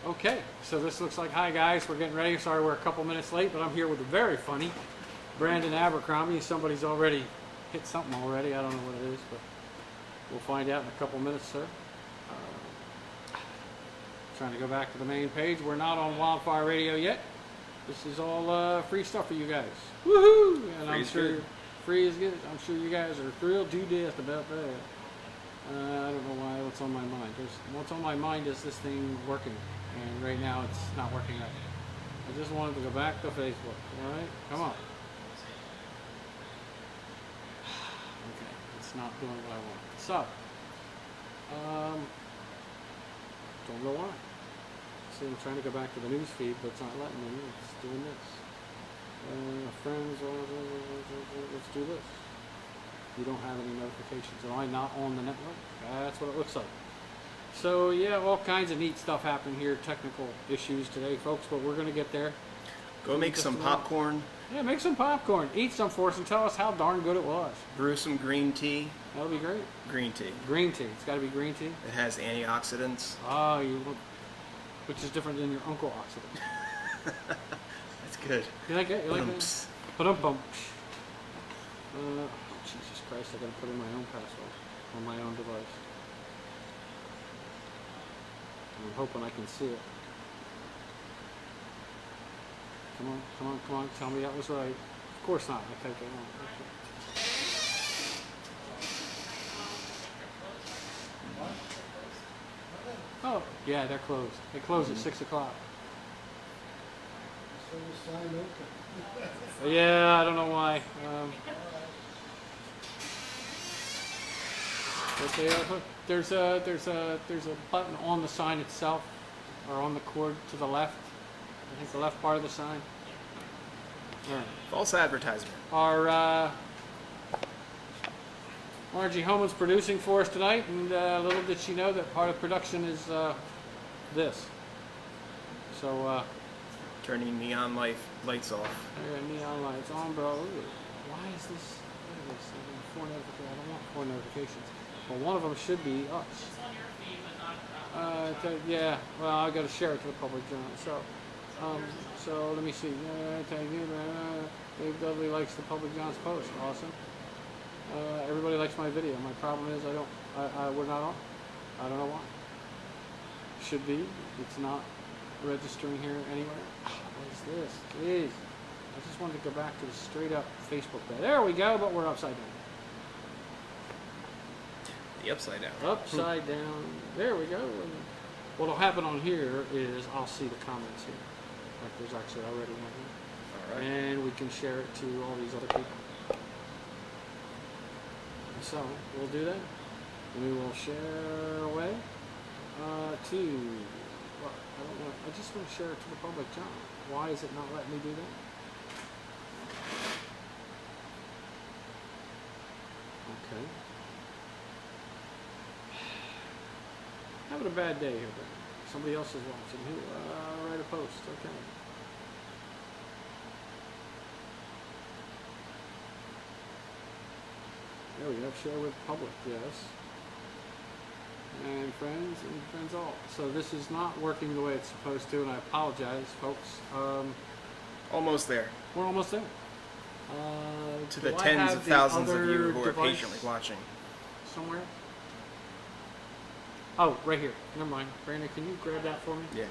Okay, so this looks like, hi guys, we're getting ready. Sorry we're a couple minutes late, but I'm here with the very funny Brandon Abercrombie. Somebody's already hit something already. I don't know what it is, but we'll find out in a couple minutes, sir. Trying to go back to the main page. We're not on Wildfire Radio yet. This is all free stuff for you guys. Woohoo! And Free I'm is sure good. free is good. I'm sure you guys are thrilled to death about that. I don't know why. What's on my mind? What's on my mind is this thing working, and right now it's not working right. I just wanted to go back to Facebook. All right, come on. Okay, it's not doing what I want. So, don't know why. See, I'm trying to go back to the news feed, but it's not letting me. It's doing this. Friends, let's do this. You don't have any notifications. Am I not on the network? That's what it looks like. So yeah, all kinds of neat stuff happening here. Technical issues today, folks, but we're going to get there. Go make some popcorn. Yeah, make some popcorn. Eat some for us and tell us how darn good it was. Brew some green tea. That'll be great. Green tea. Green tea. It's got to be green tea. It has antioxidants. Oh, which is different than your uncle oxidant. That's good. You like it? You like it? Ba-dum-bum. Jesus Christ, I gotta put in my own password on my own device. I'm hoping I can see it. Come on, come on, come on, tell me that was right. Of course not, I typed it wrong. Oh, yeah, they're closed. They close at 6 o'clock. Yeah, I don't know why. There's a button on the sign itself, or on the cord to the left. I think the left part of the sign. Yeah. False advertisement. Our Margie Homan's producing for us tonight, and little did she know that part of production is this. So turning neon lights off. Neon lights on, bro. Why is this? I don't want 4 notifications. Well, one of them should be us. Yeah. Well, I got to share it to the public, John. So let me see. Thank you. Dave Dudley likes the public John's post. Awesome. Everybody likes my video. My problem is we're not on. I don't know why. Should be. It's not registering here anywhere. What is this? Jeez. I just wanted to go back to the straight up Facebook page. There we go, but we're upside down. The upside down. Upside down. There we go. And what'll happen on here is I'll see the comments here. Like there's actually already one here. All right. And we can share it to all these other people. So we'll do that. We will share away to. Well, I don't know. I just want to share it to the public, John. Why is it not letting me do that? Okay. Having a bad day here, but somebody else is watching. Who? Write a post. Okay. There we go. Share with public. Yes. And friends all. So this is not working the way it's supposed to, and I apologize, folks. Almost there. We're almost there. To the tens of thousands of you who are patiently watching. Somewhere. Oh, right here. Never mind. Brandon, can you grab that for me? Yeah.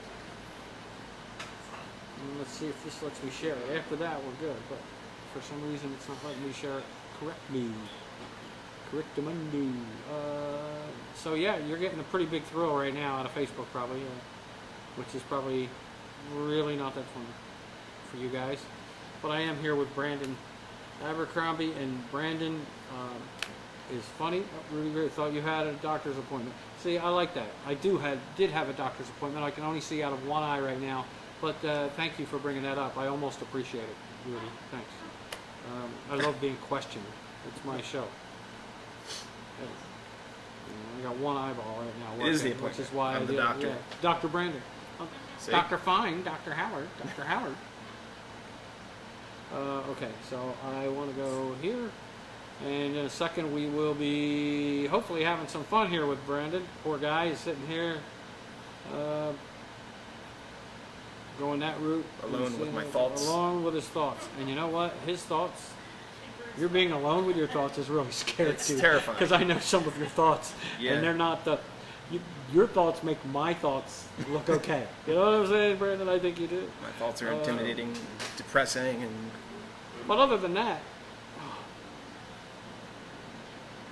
And let's see if this lets me share it. After that, we're good. But for some reason, it's not letting me share it correctly. Correctamundo. So yeah, you're getting a pretty big thrill right now out of Facebook, probably, which is probably really not that fun for you guys. But I am here with Brandon Abercrombie, and Brandon is funny. Really great. Thought you had a doctor's appointment. See, I like that. I did have a doctor's appointment. I can only see out of one eye right now. But thank you for bringing that up. I almost appreciate it. Really, thanks. I love being questioned. It's my show. I got one eyeball right now working, It is the appointment. which is why I'm the doctor. Yeah. Dr. Brandon. See? Dr. Fine, Dr. Howard, Dr. Howard. Okay, so I want to go here, and in a second we will be hopefully having some fun here with Brandon. Poor guy is sitting here going that route. Alone with my thoughts. Alone with his thoughts. And you know what? His thoughts, you're being alone with your thoughts is really scary. It's terrifying. Because I know some of your thoughts. Yeah. And they're not your thoughts make my thoughts look okay. You know what I'm saying, Brandon? I think you do. My thoughts are intimidating, depressing, and... But other than that,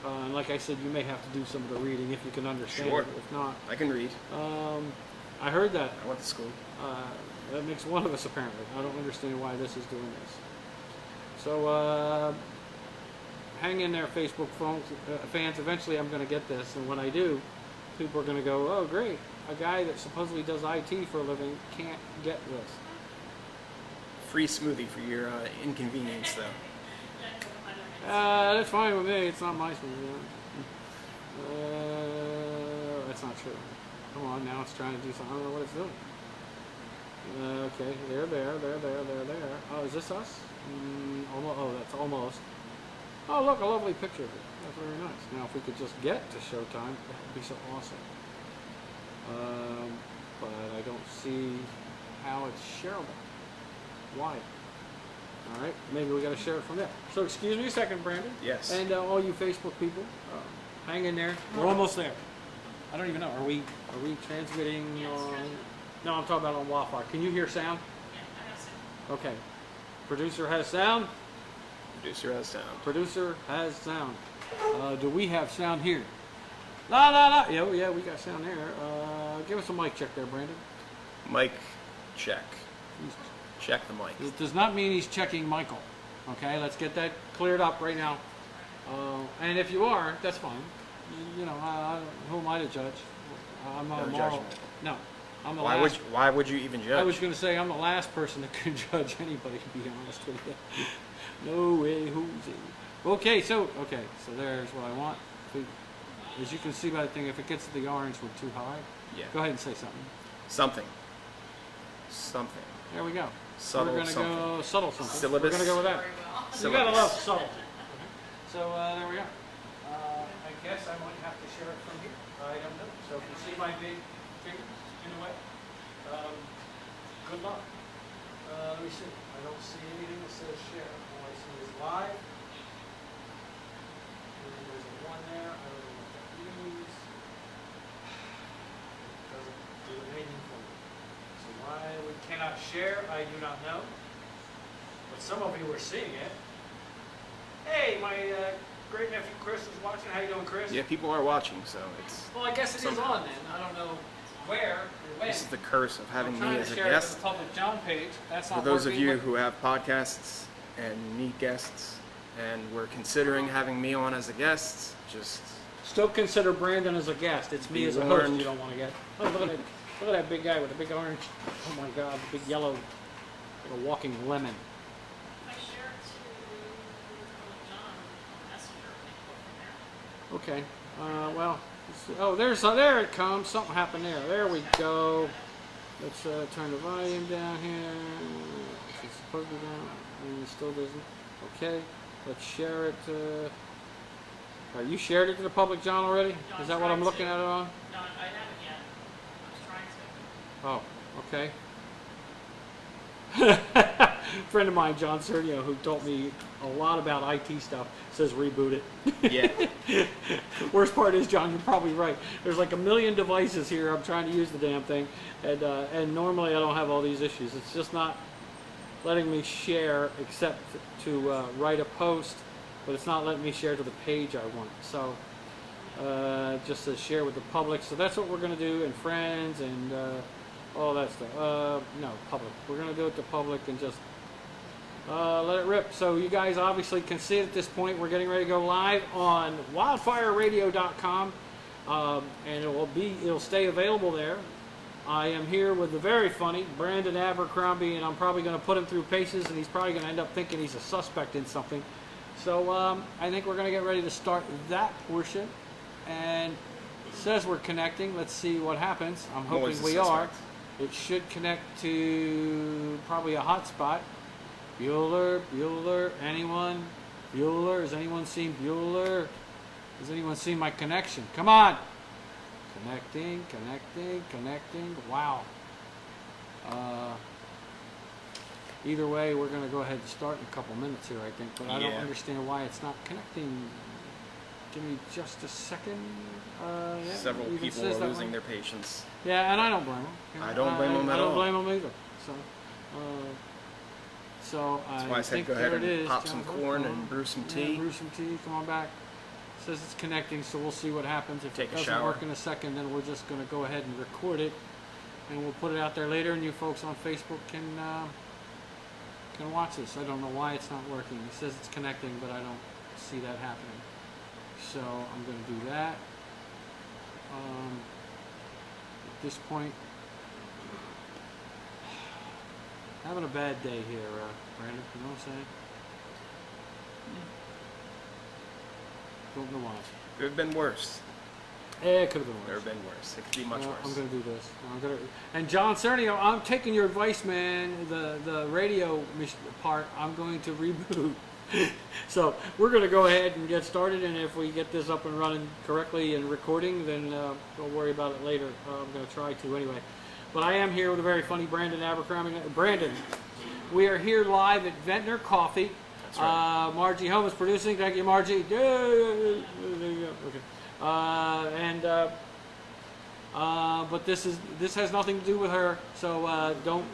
and like I said, you may have to do some of the reading if you can understand Sure. it. If not, I can read. I heard that. I went to school. That makes one of us, apparently. I don't understand why this is doing this. So, hang in there, Facebook fans. Eventually I'm going to get this, and when I do, people are going to go, oh, great. A guy that supposedly does IT for a living can't get this. Free smoothie for your inconvenience, though. That's fine with me. It's not my smoothie. That's not true. Come on, now it's trying to do something. I don't know what it's doing. Okay, there. Oh, is this us? Almost. Oh, that's almost. Oh, look, a lovely picture of it. That's very nice. Now, if we could just get to Showtime, that would be so awesome. But I don't see how it's shareable. Why? All right, maybe we got to share it from there. So, excuse me a second, Brandon. Yes. And all you Facebook people, hang in there. We're almost there. I don't even know. Are we transmitting on? No, I'm talking about on Wi-Fi. Can you hear sound? Yeah, I have sound. Okay. Producer has sound. Producer has sound. Producer has sound. Do we have sound here? La. Yeah, we got sound there. Give us a mic check there, Brandon. Mic check. Check the mic. It does not mean he's checking Michael. Okay, let's get that cleared up right now. And if you are, that's fine. You know, who am I to judge? I'm not No moral. judgment. No, I'm the Why last. why would you even judge? I was going to say I'm the last person that can judge anybody. To be honest with you. No way, who's it? Okay, so there's what I want. As you can see by the thing, if it gets to the orange, we're too high. Yeah. Go ahead and say something. Something. There we go. Subtle We're going to go subtle something. Syllabus. We're going to go with that. Very well. You gotta love subtle. So there we go. I guess I might have to share it from here. I don't know. So if you see my big fingers in the way, good luck. Let me see. I don't see anything that says share. All I see is live. And then there's a one there. I don't know what that means. It doesn't do anything for me. So why we cannot share, I do not know. But some of you are seeing it. Hey, my great nephew Chris is watching. How you doing, Chris? Yeah, people are watching, so it's... Well, I guess it is on then. I don't know where or when. This is the curse of having me as a I'm trying to share it to guest. the public John page. That's not For those of working, you but- who have podcasts and need guests and were considering having me on as a guest, just... Still consider Brandon as a guest. It's me Be as a host warned. you don't want to get. Oh, look at that big guy with the big orange. Oh my God, the big yellow, like a walking lemon. If I share it to John on Messenger, we can go from there. Okay. Well. There it comes. Something happened there. There we go. Let's turn the volume down here. It's supposed to be down, and it still doesn't. Okay. Let's share it. You shared it to the public, John, already? No, Is that what I'm trying looking to. at it on? No, I haven't yet. I was trying to. Oh, okay. Friend of mine, John Sergio, who taught me a lot about IT stuff, says reboot it. Yeah. Worst part is, John, you're probably right. There's like a million devices here. I'm trying to use the damn thing, and normally I don't have all these issues. It's just not letting me share except to write a post, but it's not letting me share to the page I want. So it just says share with the public. So that's what we're going to do, and friends and all that stuff. No, public. We're going to do it to public and just let it rip. So you guys obviously can see it at this point. We're getting ready to go live on wildfireradio.com, and it'll stay available there. I am here with the very funny Brandon Abercrombie, and I'm probably going to put him through paces, and he's probably going to end up thinking he's a suspect in something. So I think we're going to get ready to start that portion. And it says we're connecting. Let's see what happens. I'm hoping always a we are. suspect. It should connect to probably a hotspot. Bueller, anyone? Bueller, has anyone seen Bueller? Has anyone seen my connection? Come on! Connecting. Wow. either way, we're going to go ahead and start in a couple minutes here, I think. But I don't Yeah. understand why it's not connecting. Give me just a second. Yeah, Several it even people says are that losing one. their patience. Yeah, and I don't blame them. I don't blame them at all. I don't blame them either. So That's I why I said think go ahead there it and is. pop John, some come corn on. and brew some Yeah, tea. brew some tea. Come on back. It says it's connecting, so we'll see what happens. If Take it a doesn't shower. work in a second, then we're just going to go ahead and record it, and we'll put it out there later. And you folks on Facebook can watch this. I don't know why it's not working. It says it's connecting, but I don't see that happening. So I'm going to do that. At this point, having a bad day here, Brandon. You know what I'm saying? Don't know why. Could have been worse. It could have been There worse. have been worse. It could be much I'm worse. going to do this. And John Cernio, I'm taking your advice, man. The radio part, I'm going to reboot. So we're going to go ahead and get started, and if we get this up and running correctly and recording, then we'll worry about it later. I'm going to try to anyway. But I am here with a very funny Brandon Abercrombie. Brandon, we are here live at Ventnor Coffee. That's right. Margie Home is producing. Thank you, Margie. Okay. But this has nothing to do with her, so don't.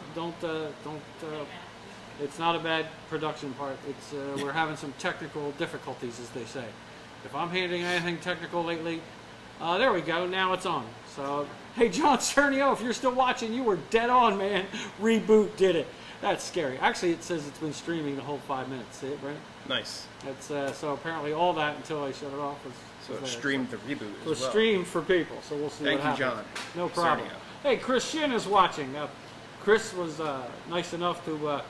It's not a bad production part. It's we're having some technical difficulties, as they say. If I'm handling anything technical lately, there we go. Now it's on. So hey, John Cernio, if you're still watching, you were dead on, man. Reboot did it. That's scary. Actually, it says it's been streaming the whole 5 minutes. See it, Brent? Nice. It's so apparently all that until I shut it off was. So it there. streamed the reboot It was as well. streamed for people, so we'll see Thank what you, happens. John. No problem. Cernio. Hey, Chris Shin is watching. Chris was nice enough to.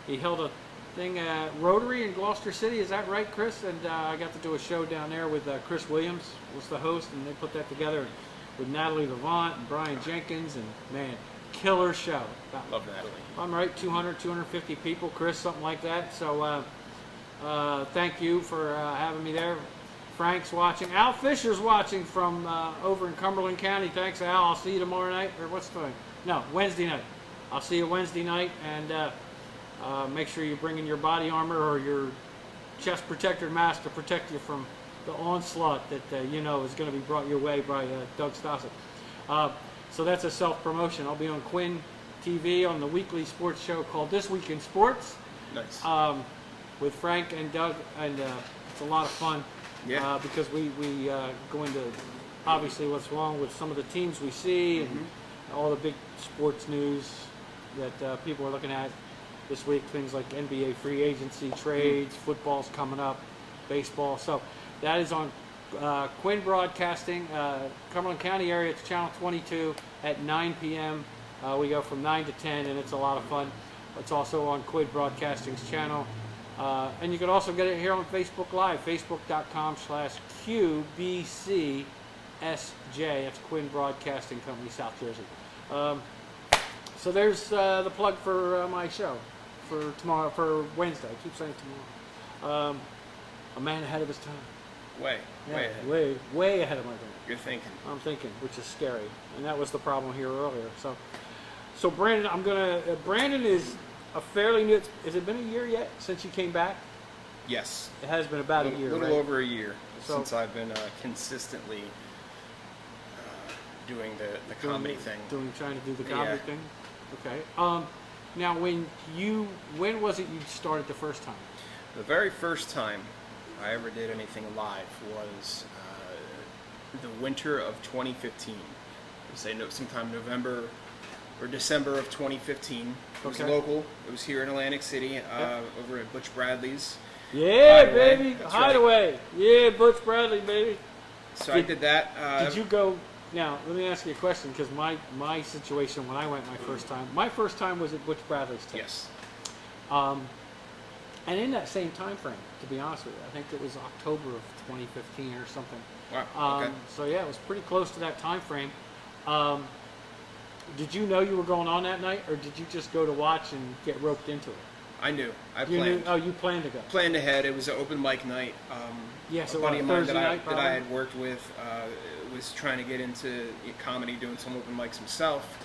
He held a thing at Rotary in Gloucester City. Is that right, Chris? And I got to do a show down there with Chris Williams was the host, and they put that together with Natalie Levant and Brian Jenkins, and man, killer show. Love Natalie. I'm right, 200, 250 people, Chris, something like that. So thank you for having me there. Frank's watching. Al Fisher's watching from over in Cumberland County. Thanks, Al. I'll see you tomorrow night. Or what's the No, Wednesday night. I'll see you Wednesday night. And make sure you bring in your body armor or your chest protector mask to protect you from the onslaught that you know is going to be brought your way by Doug Stossett. So that's a self-promotion. I'll be on Quinn TV on the weekly sports show called This Week in Sports. Nice. With Frank and Doug, and it's a lot of fun. Yeah. Because we go into obviously what's wrong with some of the teams we see and all the big sports news that people are looking at this week. Things like NBA free agency, trades, football's coming up, baseball. So that is on Quinn Broadcasting, Cumberland County area. It's channel 22 at 9 p.m. We go from 9 to 10, and it's a lot of fun. It's also on Quinn Broadcasting's channel. And you can also get it here on Facebook Live, facebook.com/QBCSJ. That's Quinn Broadcasting Company, South Jersey. So there's the plug for my show for tomorrow, for Wednesday. I keep saying tomorrow. A man ahead of his time. Way ahead. Way ahead of my time. You're thinking. I'm thinking, which is scary, and that was the problem here earlier. So Brandon, Brandon is a fairly new. Has it been a year yet since you came back? Yes. It has been about a year, A little right? over a year So- since I've been consistently doing the comedy thing. Trying to do the comedy Yeah. thing. Okay. Now, when was it you started the first time? The very first time I ever did anything live was the winter of 2015. Say sometime November or December of 2015. It was Okay. local. It was here in Atlantic City, over at Butch Bradley's. Yeah, Hideaway. baby, That's Hideaway. Yeah, Butch Bradley, baby. So I did that. Did you go? Now, let me ask you a question, because my situation when I went my first time was at Butch Bradley's too. Yes. And in that same time frame, to be honest with you, I think it was October of 2015 or something. Wow. Okay. So yeah, it was pretty close to that time frame. Did you know you were going on that night, or did you just go to watch and get roped into it? I knew. I You planned. knew? Oh, you planned to go. Planned ahead. It was an open mic night. Yeah, so a buddy what, of mine Thursday night, that I probably? had worked with was trying to get into comedy, doing some open mics himself.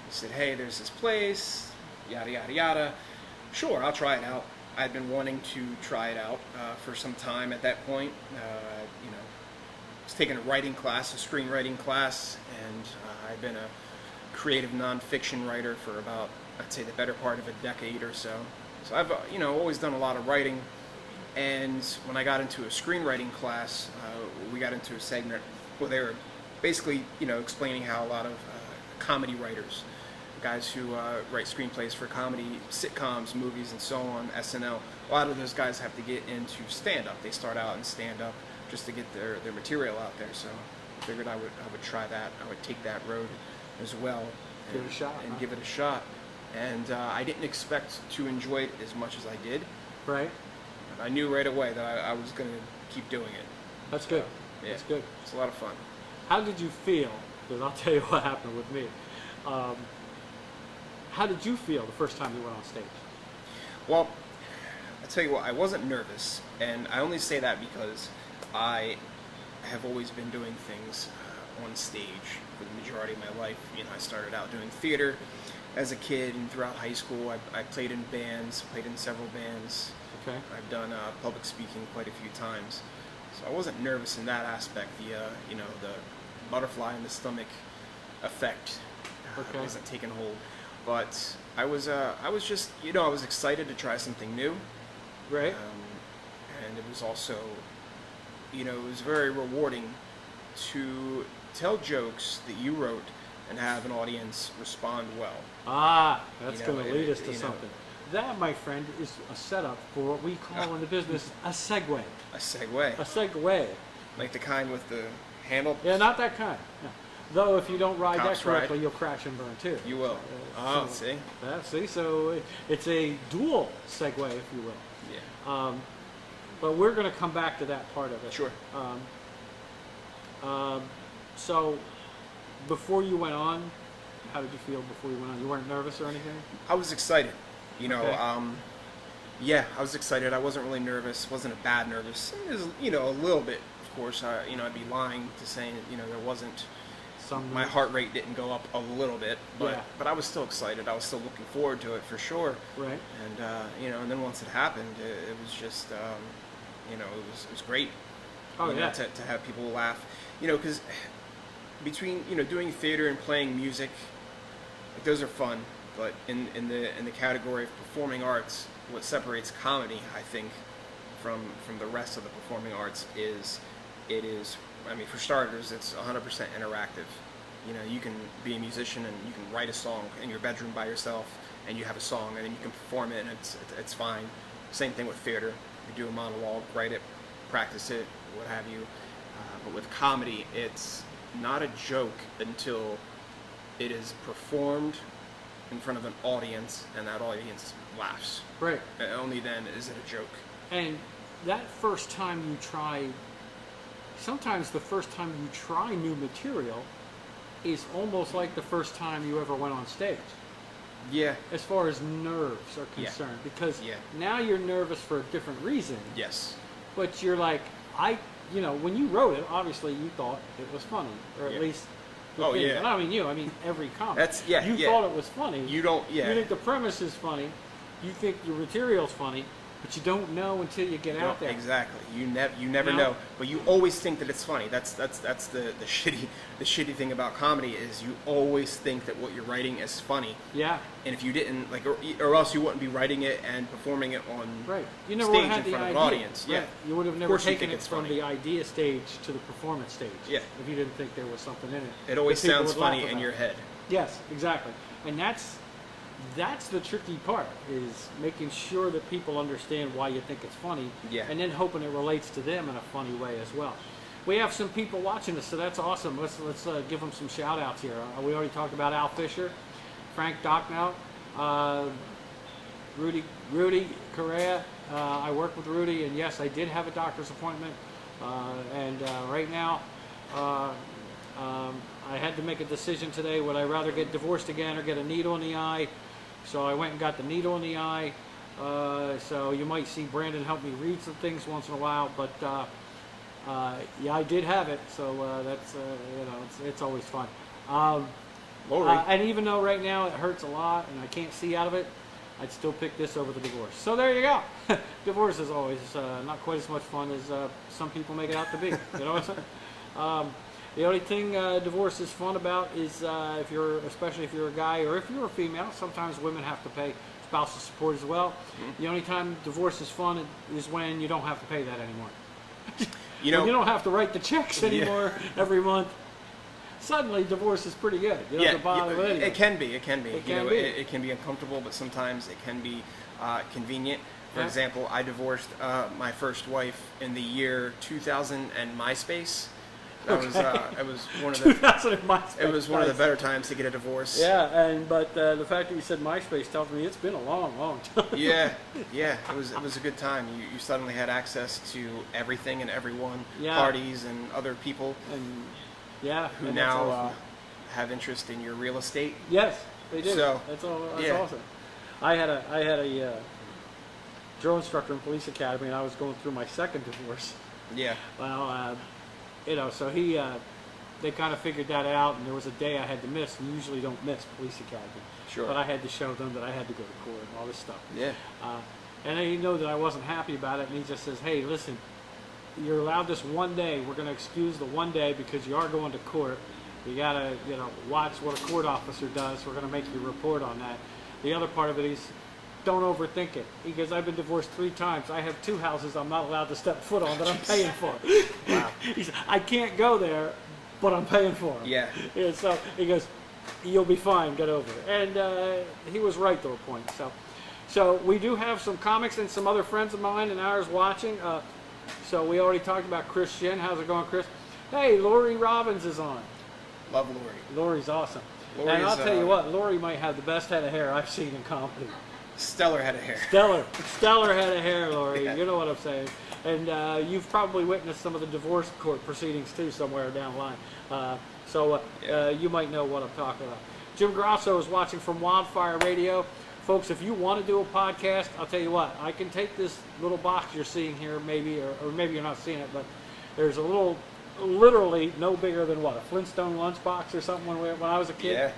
He said, "Hey, there's this place. yada yada yada. Sure, I'll try it out. I'd been wanting to try it out for some time at that point. You know, I was taking a writing class, a screenwriting class, and I've been a creative nonfiction writer for about, I'd say, the better part of a decade or so. So I've, you know, always done a lot of writing. And when I got into a screenwriting class, we got into a segment where they were basically, you know, explaining how a lot of comedy writers, guys who write screenplays for comedy, sitcoms, movies, and so on, SNL, a lot of those guys have to get into stand-up. They start out in stand-up just to get their material out there. So I figured I would try that. I would take that road as well. Give it a shot. And give it a shot. And I didn't expect to enjoy it as much as I did. Right. I knew right away that I was going to keep doing it. That's good. Yeah, That's good. It's a lot of fun. How did you feel? Because I'll tell you what happened with me. How did you feel the first time you went on stage? Well, I'll tell you what, I wasn't nervous, and I only say that because I have always been doing things on stage for the majority of my life. You know, I started out doing theater as a kid, and throughout high school I played in bands, played in several bands. Okay. I've done public speaking quite a few times. So I wasn't nervous in that aspect. The you know, the butterfly in the stomach effect wasn't taking hold. But I was just, you know, I was excited to try something new. Right. And it was also, you know, it was very rewarding to tell jokes that you wrote and have an audience respond well. Ah, that's You know, going to lead us to you know, something. That, my friend, is a setup for what we call in the business a segue. A segue. A segue. Like the kind with the handle? Yeah, not that kind. No. Though if you don't ride Cops that correctly, ride. you'll crash and burn too. You will. See? See, so it's a dual segue, if you will. Yeah. But we're going to come back to that part of it. Sure. So before you went on, how did you feel before you went on? You weren't nervous or anything? I was excited. You know, Okay. yeah, I was excited. I wasn't really nervous. Wasn't a bad nervous. It was, you know, a little bit, of course. You know, I'd be lying to say, you know, there wasn't. My heart rate didn't go up a little bit, but Yeah. but I was still excited. I was still looking forward to it for sure. Right. And you know, and then once it happened, it was just, you know, it was great. Oh, you know, yeah. to have people laugh, you know, because between, you know, doing theater and playing music, like, those are fun. But in the category of performing arts, what separates comedy, I think, from the rest of the performing arts is it is. I mean, for starters, it's 100% interactive. You know, you can be a musician and you can write a song in your bedroom by yourself, and you have a song, and then you can perform it, and it's fine. Same thing with theater. You do a monologue, write it, practice it, what have you. But with comedy, it's not a joke until it is performed in front of an audience, and that audience laughs. Right. And only then is it a joke. And that first time you try, sometimes the first time you try new material is almost like the first time you ever went on stage. Yeah. As far as nerves are concerned, because Yeah. now you're nervous for a different reason. Yes. But you're like, you know, when you wrote it, obviously you thought it was funny, or at Yeah. least. Oh, thing. yeah. And I mean you. I mean every comic. That's- yeah, You yeah. thought it was funny. You don't. Yeah. You think the premise is funny. You think your material's funny, but you don't know until you get out there. Exactly. You never No. know. But you always think that it's funny. That's the shitty thing about comedy is you always think that what you're writing is funny. Yeah. And if you didn't, like, or else you wouldn't be writing it and performing it on Right. You never stage had in the front idea. of an audience. Right. Yeah. You would have Of never course you taken think it it's from funny. the idea stage to the performance stage. Yeah. If you didn't think there was something in it. It always that people sounds would laugh funny in about. your head. Yes, exactly. And that's the tricky part, is making sure that people understand why you think it's funny, Yeah. and then hoping it relates to them in a funny way as well. We have some people watching us, so that's awesome. Let's give them some shout outs here. We already talked about Al Fisher, Frank Docknow, Rudy Correa. I work with Rudy, and yes, I did have a doctor's appointment, and right now I had to make a decision today. Would I rather get divorced again or get a needle in the eye? So I went and got the needle in the eye. So you might see Brandon help me read some things once in a while, but yeah, I did have it. So that's you know, it's always fun. Lori. And even though right now it hurts a lot and I can't see out of it, I'd still pick this over the divorce. So there you go. Divorce is always not quite as much fun as some people make it out to be. You know what I'm saying? The only thing divorce is fun about is especially if you're a guy or if you're a female, sometimes women have to pay spousal support as well. The only time divorce is fun is when you don't have to pay that anymore. You know, when you don't have to write the checks anymore every month. Suddenly, divorce is pretty good. You don't have to bother with anything. It can be. It can be. It can be uncomfortable, but sometimes it can be convenient. For example, I divorced my first wife in the year 2000 and MySpace. That was it was one of the 2000 and MySpace. It was one of the better times to get a divorce. Yeah, but the fact that you said MySpace tells me it's been a long, long time. Yeah. It was a good time. You suddenly had access to everything and everyone, parties and other people. Who now have interest in your real estate. Yes, they do. So, that's awesome. I had a drill instructor in police academy, and I was going through my second divorce. Yeah. Well, so they kind of figured that out, and there was a day I had to miss. And you usually don't miss police academy. Sure. But I had to show them that I had to go to court and all this stuff. Yeah. And they know that I wasn't happy about it, and he just says, "Hey, listen. You're allowed this one day. We're going to excuse the one day because you are going to court. You got to, watch what a court officer does. We're going to make you report on that." The other part of it is, don't overthink it. Because I've been divorced 3 times. I have 2 houses I'm not allowed to step foot on that I'm paying for. Wow. He said, I can't go there, but I'm paying for them. Yeah. So he goes, you'll be fine. Get over it. And he was right to a point. So we do have some comics and some other friends of mine and ours watching. So we already talked about Chris Shin. How's it going, Chris? Hey, Lori Robbins is on. Love Lori. Lori's awesome. Lori's, and I'll tell you what, Lori might have the best head of hair I've seen in comedy. Stellar head of hair. Stellar head of hair, Lori. Yeah. You know what I'm saying. And you've probably witnessed some of the divorce court proceedings too, somewhere down the line. So you might know what I'm talking about. Jim Grosso is watching from Wildfire Radio. Folks, if you want to do a podcast, I'll tell you what, I can take this little box you're seeing here, maybe, or maybe you're not seeing it, but there's a little, literally no bigger than what, a Flintstone lunchbox or something when I was a kid? Yeah.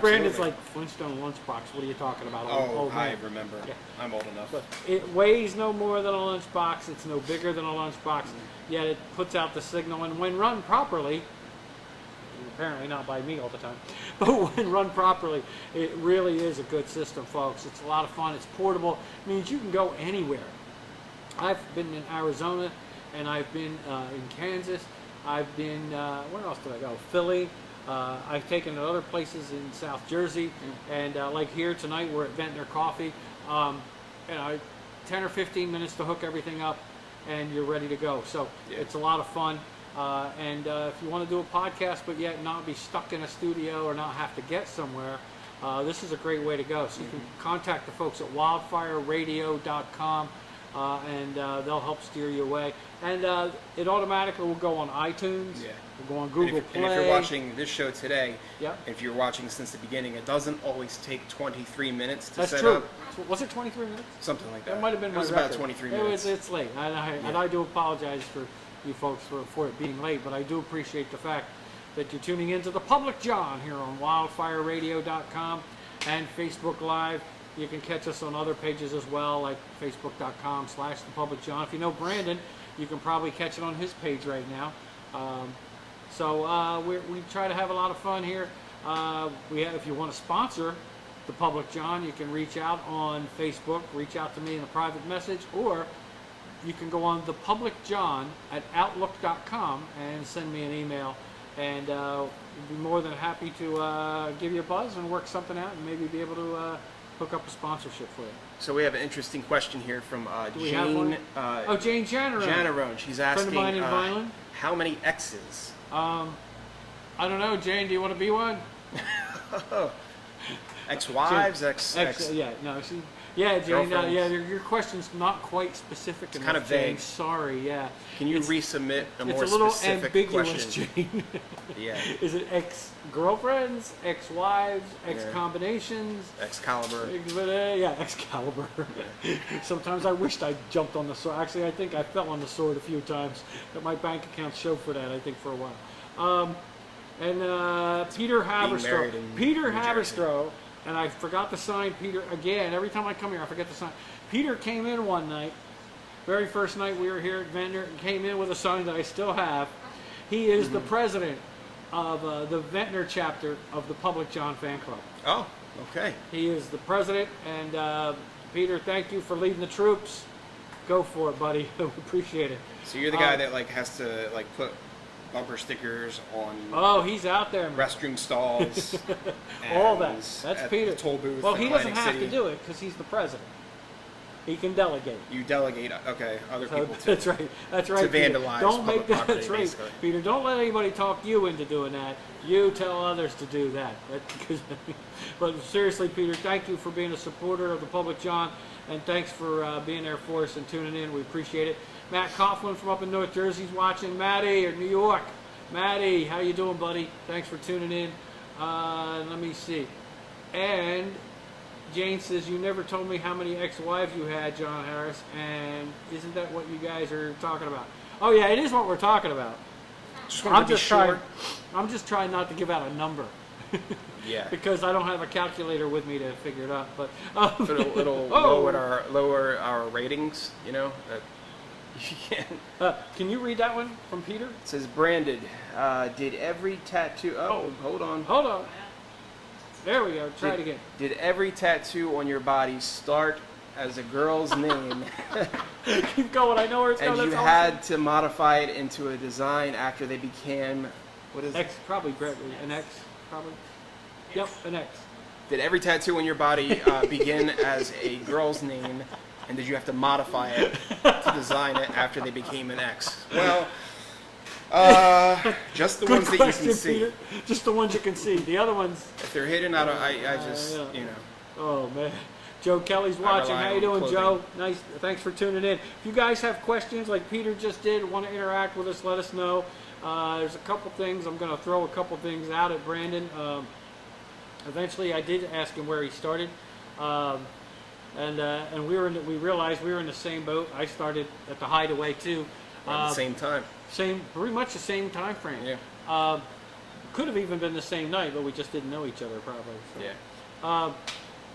Brandon's like, Flintstone lunchbox, what are you talking about? Oh, man. I remember. Yeah. I'm old enough. But it weighs no more than a lunchbox, it's no bigger than a lunchbox, yet it puts out the signal, and when run properly, apparently not by me all the time, but when run properly, it really is a good system, folks. It's a lot of fun. It's portable. It means you can go anywhere. I've been in Arizona, and I've been in Kansas. I've been, where else did I go? Philly. I've taken it to other places in South Jersey, and like here tonight, we're at Ventnor Coffee. 10 or 15 minutes to hook everything up, and you're ready to go. So it's a lot of fun. And if you want to do a podcast but yet not be stuck in a studio or not have to get somewhere, this is a great way to go. So you can contact the folks at wildfireradio.com, and they'll help steer you away. And it automatically will go on iTunes. Yeah. Will go on Google Play. And if you're watching this show today, yep. If you're watching since the beginning, it doesn't always take 23 minutes to That's set true. up. Was it 23 minutes? Something like that. That might have been it my was record. about 23 minutes. It's late, and I do apologize for you folks for it being late, but I do appreciate the fact that you're tuning into the Public John here on wildfireradio.com and Facebook Live. You can catch us on other pages as well, like facebook.com/thepublicjohn. If you know Brandon, you can probably catch it on his page right now. So we try to have a lot of fun here. If you want to sponsor the Public John, you can reach out on Facebook, reach out to me in a private message, or you can go on thepublicjohn@outlook.com and send me an email, and we'll be more than happy to give you a buzz and work something out and maybe be able to hook up a sponsorship for you. So we have an interesting question here from Jane. Jane Janarone. Janarone. She's asking, friend of mine in Vineland. How many X's? I don't know, Jane. Do you want to be one? Ex-wives, Jane. Your question's not quite specific enough. Kind of vague. Jane. Sorry, yeah. Can you resubmit a more specific question? It's a little ambiguous, question? Jane. Yeah. Is it ex-girlfriends, ex-wives, ex-combinations? Excalibur. Excalibur. Sometimes I wished I jumped on the sword. Actually, I think I fell on the sword a few times. But my bank account showed for that, I think, for a while. And Peter Haberstroh. married in Peter New Jersey. Haberstroh, and I forgot to sign Peter again. Every time I come here, I forget to sign. Peter came in one night, very first night we were here at Ventnor, and came in with a sign that I still have. He is the president of the Ventnor chapter of the Public John Fan Club. Oh, okay. He is the president, and Peter, thank you for leading the troops. Go for it, buddy. We appreciate it. So you're the guy that like has to like put bumper stickers on Oh, he's out there, man. restroom stalls. All and that. That's at Peter. The toll booth. Well, in he doesn't Atlantic have City. to do it because he's the president. He can delegate. You delegate, okay, other So people to. that's right. That's right. to Peter. vandalize Don't public make that. property, That's right, basically. Peter. Don't let anybody talk you into doing that. You tell others to do that. But seriously, Peter, thank you for being a supporter of the Public John, and thanks for being there for us and tuning in. We appreciate it. Matt Coughlin from up in North Jersey's watching. Matty in New York. Matty, how you doing, buddy? Thanks for tuning in. Let me see. And Jane says, you never told me how many ex-wives you had, John Harris, and isn't that what you guys are talking about? Oh yeah, it is what we're talking about. I'm just trying not to give out a number. Yeah. Because I don't have a calculator with me to figure it out. But It'll lower our ratings, you know. You can. Can you read that one from Peter? It says Brandon did every tattoo. Oh, hold on. Hold on. There we go. Try it again. Did every tattoo on your body start as a girl's name, Keep going. I know where it's and going. you That's had to modify it into a design after they became what is awesome. X, probably Brett. An X, probably. Yep, an X. Did every tattoo on your body begin as a girl's name, and did you have to modify it to design it after they became an X? Well, just the Good ones that question, you can see. Peter. Just the ones you can see. The other ones. If they're hidden, I just, yeah. you know. Oh man. Joe Kelly's watching. rely How you on doing, clothing. Joe? Nice. Thanks for tuning in. If you guys have questions like Peter just did, want to interact with us, let us know. There's a couple things. I'm going to throw a couple things out at Brandon. Eventually, I did ask him where he started, and we realized we were in the same boat. I started at the Hideaway too. At the same time. Pretty much the same time frame. Yeah. Could have even been the same night, but we just didn't know each other probably. So. Yeah.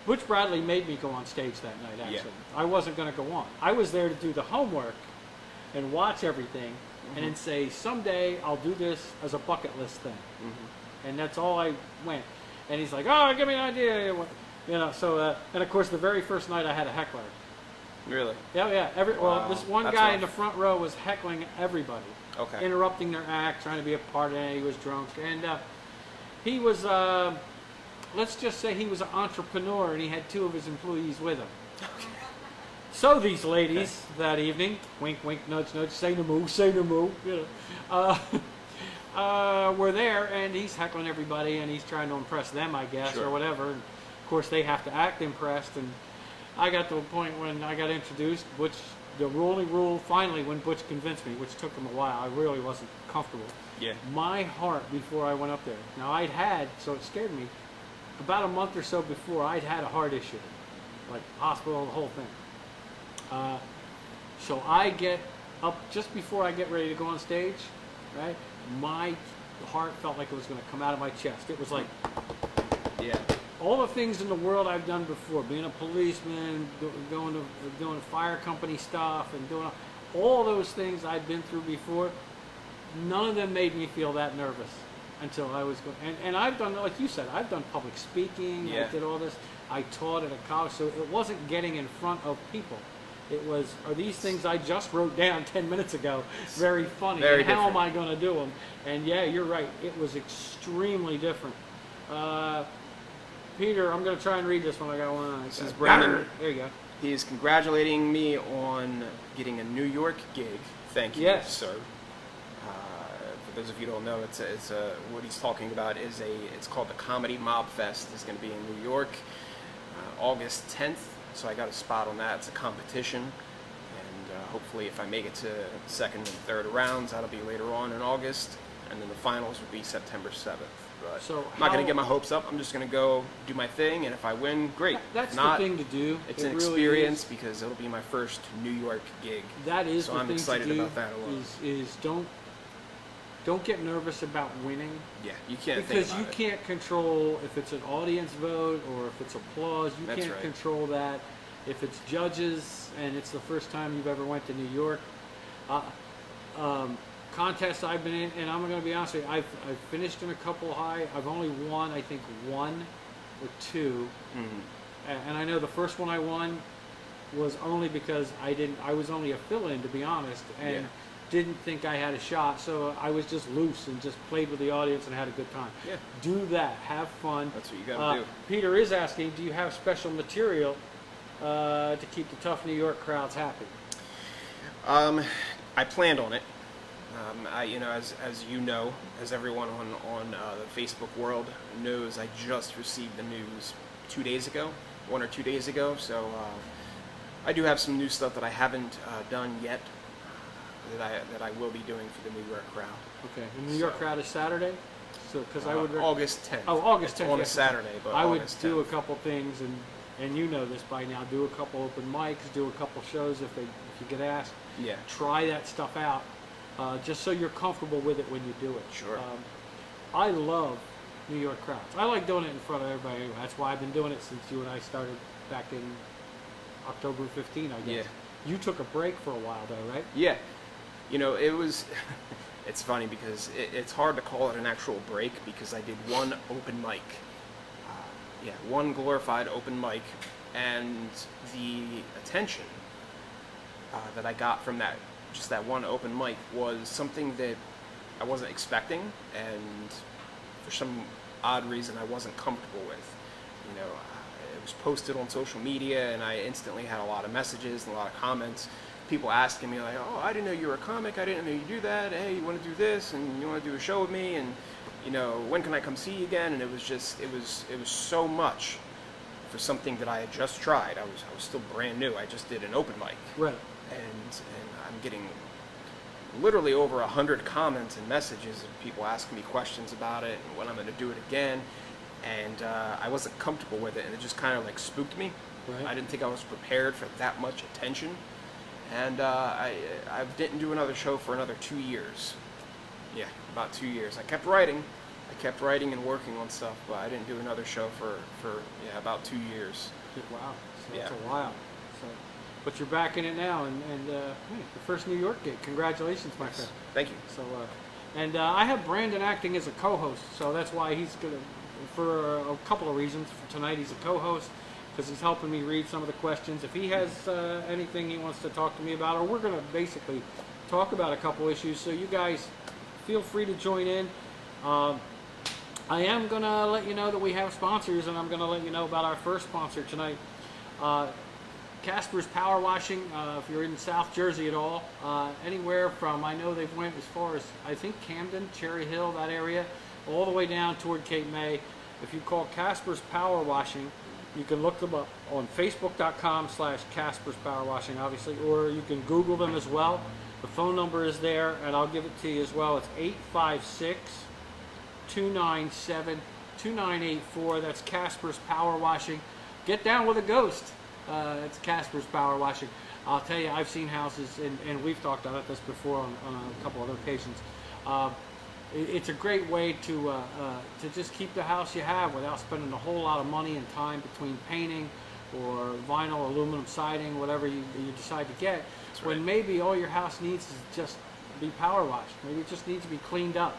Butch Bradley made me go on stage that night, actually. Yeah. I wasn't going to go on. I was there to do the homework and watch everything and then say, someday I'll do this as a bucket list thing. And that's all I went. And he's like, oh, give me an idea. You know, so, and of course, the very first night I had a heckler. Really? Yeah. Wow, This one that's guy rough. in the front row was heckling everybody. Okay. Interrupting their act, trying to be a part of it. He was drunk. And he was, let's just say he was an entrepreneur and he had 2 of his employees with him. So these ladies that evening, wink, wink, nudge, nudge, say no moo, you know, were there, and he's heckling everybody and he's trying to impress them, I guess, Sure. or whatever. And of course, they have to act impressed. And I got to a point when I got introduced, Butch, the only rule finally when Butch convinced me, which took him a while, I really wasn't comfortable. Yeah. My heart before I went up there. Now I'd had, so it scared me, about a month or so before I'd had a heart issue, like hospital, the whole thing. So I get up just before I get ready to go on stage, right? My heart felt like it was going to come out of my chest. It was like Yeah. all the things in the world I've done before, being a policeman, doing fire company stuff, and doing all those things I'd been through before. None of them made me feel that nervous until I was going. And I've done, like you said, I've done public speaking. Yeah. I did all this. I taught at a college, so it wasn't getting in front of people. It was, are these things I just wrote down 10 minutes ago very funny? Very and how am different. I going to do them? And yeah, you're right. It was extremely different. Peter, I'm going to try and read this one. I got one on. This is Brandon. There you go. He is congratulating me on getting a New York gig. Thank you, Yes. sir. For those of you who don't know, it's what he's talking about is it's called the Comedy Mob Fest. It's going to be in New York, August 10th. So I got a spot on that. It's a competition, and hopefully, if I make it to second and third rounds, that'll be later on in August, and then the finals will be September 7th. But So I'm not going how- to get my hopes up. I'm just going to go do my thing, and if I win, great. That's If not, the thing to do. it's It an really experience is. because it'll be my first New York gig. That is So the I'm thing excited to do. about that a lot. Is don't don't get nervous about winning. Yeah, you can't think Because about you it. can't control if it's an audience vote or if it's applause. You That's can't right. control that. If it's judges and it's the first time you've ever went to New York, contests I've been in, and I'm going to be honest with you, I've finished in a couple high. I've only won, I think, 1 or 2. And I know the first one I won was only because I was only a fill-in, to be honest, and Yeah. didn't think I had a shot, so I was just loose and just played with the audience and had a good time. Yeah. Do that. Have fun. That's what you gotta do. Peter is asking, do you have special material to keep the tough New York crowds happy? I planned on it. As you know, as everyone on the Facebook world knows, I just received the news 2 days ago, 1 or 2 days ago. So I do have some new stuff that I haven't done yet that I will be doing for the New York crowd. Okay. And the New York crowd is Saturday, so because I would August 10th. Oh, August 10th. It's on a yes. Saturday, but I would August do a 10th. couple things, and you know this by now. Do a couple open mics, do a couple shows if you get asked. Yeah. Try that stuff out, just so you're comfortable with it when you do it. Sure. I love New York crowds. I like doing it in front of everybody. Anyway. That's why I've been doing it since you and I started back in October 15, I guess. Yeah. You took a break for a while, though, right? Yeah. It was, it's funny because it's hard to call it an actual break because I did one open mic. One glorified open mic, and the attention that I got from that one open mic was something that I wasn't expecting, and for some odd reason I wasn't comfortable with. It was posted on social media, and I instantly had a lot of messages and a lot of comments. People asking me like, "Oh, I didn't know you were a comic. I didn't know you do that. Hey, you want to do this, and you want to do a show with me, and when can I come see you again?" And it was so much for something that I had just tried. I was still brand new. I just did an open mic, Right. and I'm getting literally over 100 comments and messages of people asking me questions about it and when I'm going to do it again. And I wasn't comfortable with it, and it just kind of like spooked me. Right. I didn't think I was prepared for that much attention. And I didn't do another show for another 2 years. Yeah, about 2 years. I kept writing and working on stuff, but I didn't do another show for about 2 years. Wow. So that's Yeah. a while. So, but you're back in it now, and hey, the first New York gig. Congratulations, my friend. Thank you. So, I have Brandon acting as a co-host, so that's why he's gonna, for a couple of reasons. For tonight, he's a co-host because he's helping me read some of the questions. If he has anything he wants to talk to me about, or we're gonna basically talk about a couple issues, so you guys feel free to join in. I am gonna let you know that we have sponsors, and I'm gonna let you know about our first sponsor tonight. Casper's Power Washing, if you're in South Jersey at all, anywhere from, I know they've went as far as, I think, Camden, Cherry Hill, that area, all the way down toward Cape May. If you call Casper's Power Washing, you can look them up on facebook.com/Casper's Power Washing, obviously, or you can Google them as well. The phone number is there, and I'll give it to you as well. It's 856-297-2984. That's Casper's Power Washing. Get down with a ghost. It's Casper's Power Washing. I'll tell you, I've seen houses, and we've talked about this before on a couple other occasions. It's a great way to just keep the house you have without spending a whole lot of money and time between painting or vinyl, aluminum siding, whatever you decide to get. That's When right. maybe all your house needs is just be power washed. Maybe it just needs to be cleaned up.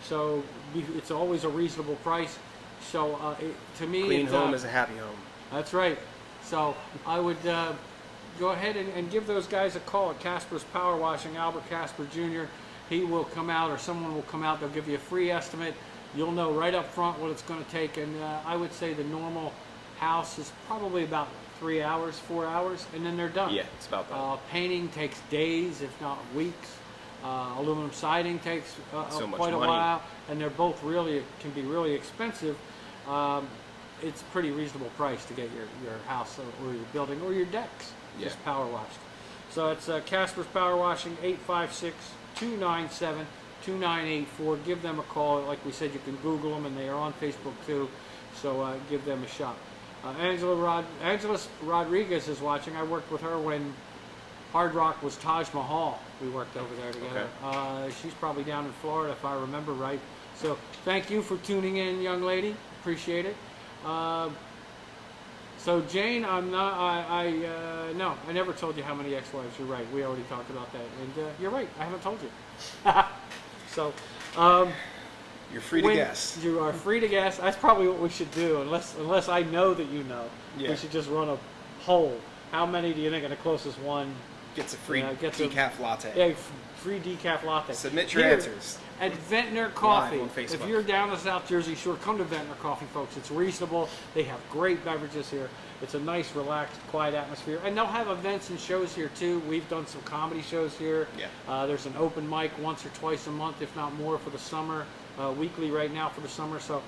So it's always a reasonable price. So to me, Clean it's, home is a happy home. that's right. So I would go ahead and give those guys a call at Casper's Power Washing, Albert Casper Jr. He will come out, or someone will come out. They'll give you a free estimate. You'll know right up front what it's going to take. And I would say the normal house is probably about 3 hours, 4 hours, and then they're done. Yeah, it's about that. Painting takes days, if not weeks. Aluminum siding takes So much quite a money. while, and they're both can be really expensive. It's a pretty reasonable price to get your house or your building or your decks just power washed. So it's Casper's Power Washing, 856-297-2984. Give them a call. Like we said, you can Google them, and they are on Facebook too. So give them a shot. Angela Rodriguez is watching. I worked with her when Hard Rock was Taj Mahal. We worked over there together. Okay. She's probably down in Florida if I remember right. So thank you for tuning in, young lady. Appreciate it. So Jane, I'm not. No, I never told you how many ex-wives. You're right. We already talked about that, and you're right. I haven't told you. So. You're free to guess. You are free to guess. That's probably what we should do, unless I know that you know. Yeah. We should just run a poll. How many do you think are the closest one? Gets a free gets decaf latte. Yeah, free decaf latte. Submit your Here, answers. At Ventnor Coffee. Live on Facebook. If you're down the South Jersey Shore, come to Ventnor Coffee, folks. It's reasonable. They have great beverages here. It's a nice, relaxed, quiet atmosphere. And they'll have events and shows here, too. We've done some comedy shows here. Yeah. There's an open mic once or twice a month, if not more, for the summer. Weekly right now for the summer. So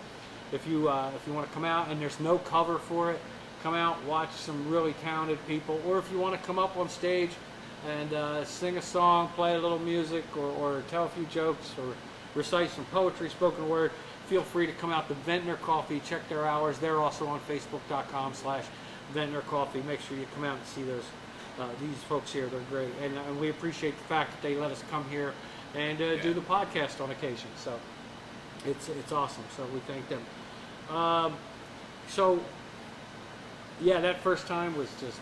if you want to come out, and there's no cover for it, come out, watch some really talented people. Or if you want to come up on stage and sing a song, play a little music, or tell a few jokes, or recite some poetry, spoken word, feel free to come out to Ventnor Coffee. Check their hours. They're also on Facebook.com/Ventnor Coffee. Make sure you come out and see these folks here. They're great, and we appreciate the fact that they let us come here and do the podcast on occasion. So it's awesome. So we thank them. So yeah, that first time was just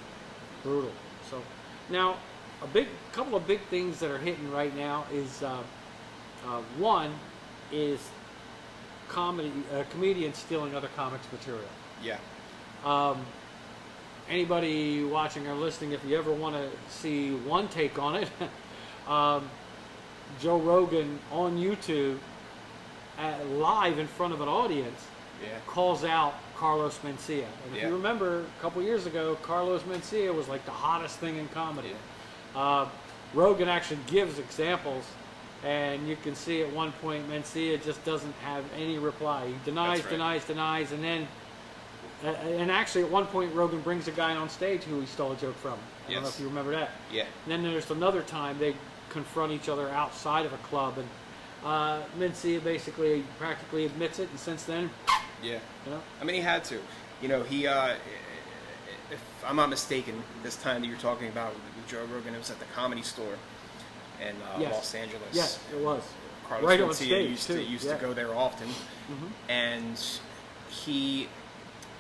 brutal. So now couple of big things that are hitting right now is one is comedians stealing other comics material. Yeah. Anybody watching or listening, if you ever want to see one take on it, Joe Rogan on YouTube, live in front of an audience, calls out Carlos Mencia. And if you remember, a couple years ago, Carlos Mencia was like the hottest thing in comedy. Rogan actually gives examples, and you can see at one point Mencia just doesn't have any reply. He denies, denies, and then, and actually at one point Rogan brings a guy on stage who he stole a joke from. I don't know if you remember that. Yeah. And then there's another time they confront each other outside of a club, and Mencia basically practically admits it, and since then, yeah. You know? I mean, he had to. You know, he, if I'm not mistaken, this time that you're talking about with Joe Rogan, it was at the Comedy Store in Los Angeles. Yes, it was. Carlos right on Mencia stage, used to go there often. And he,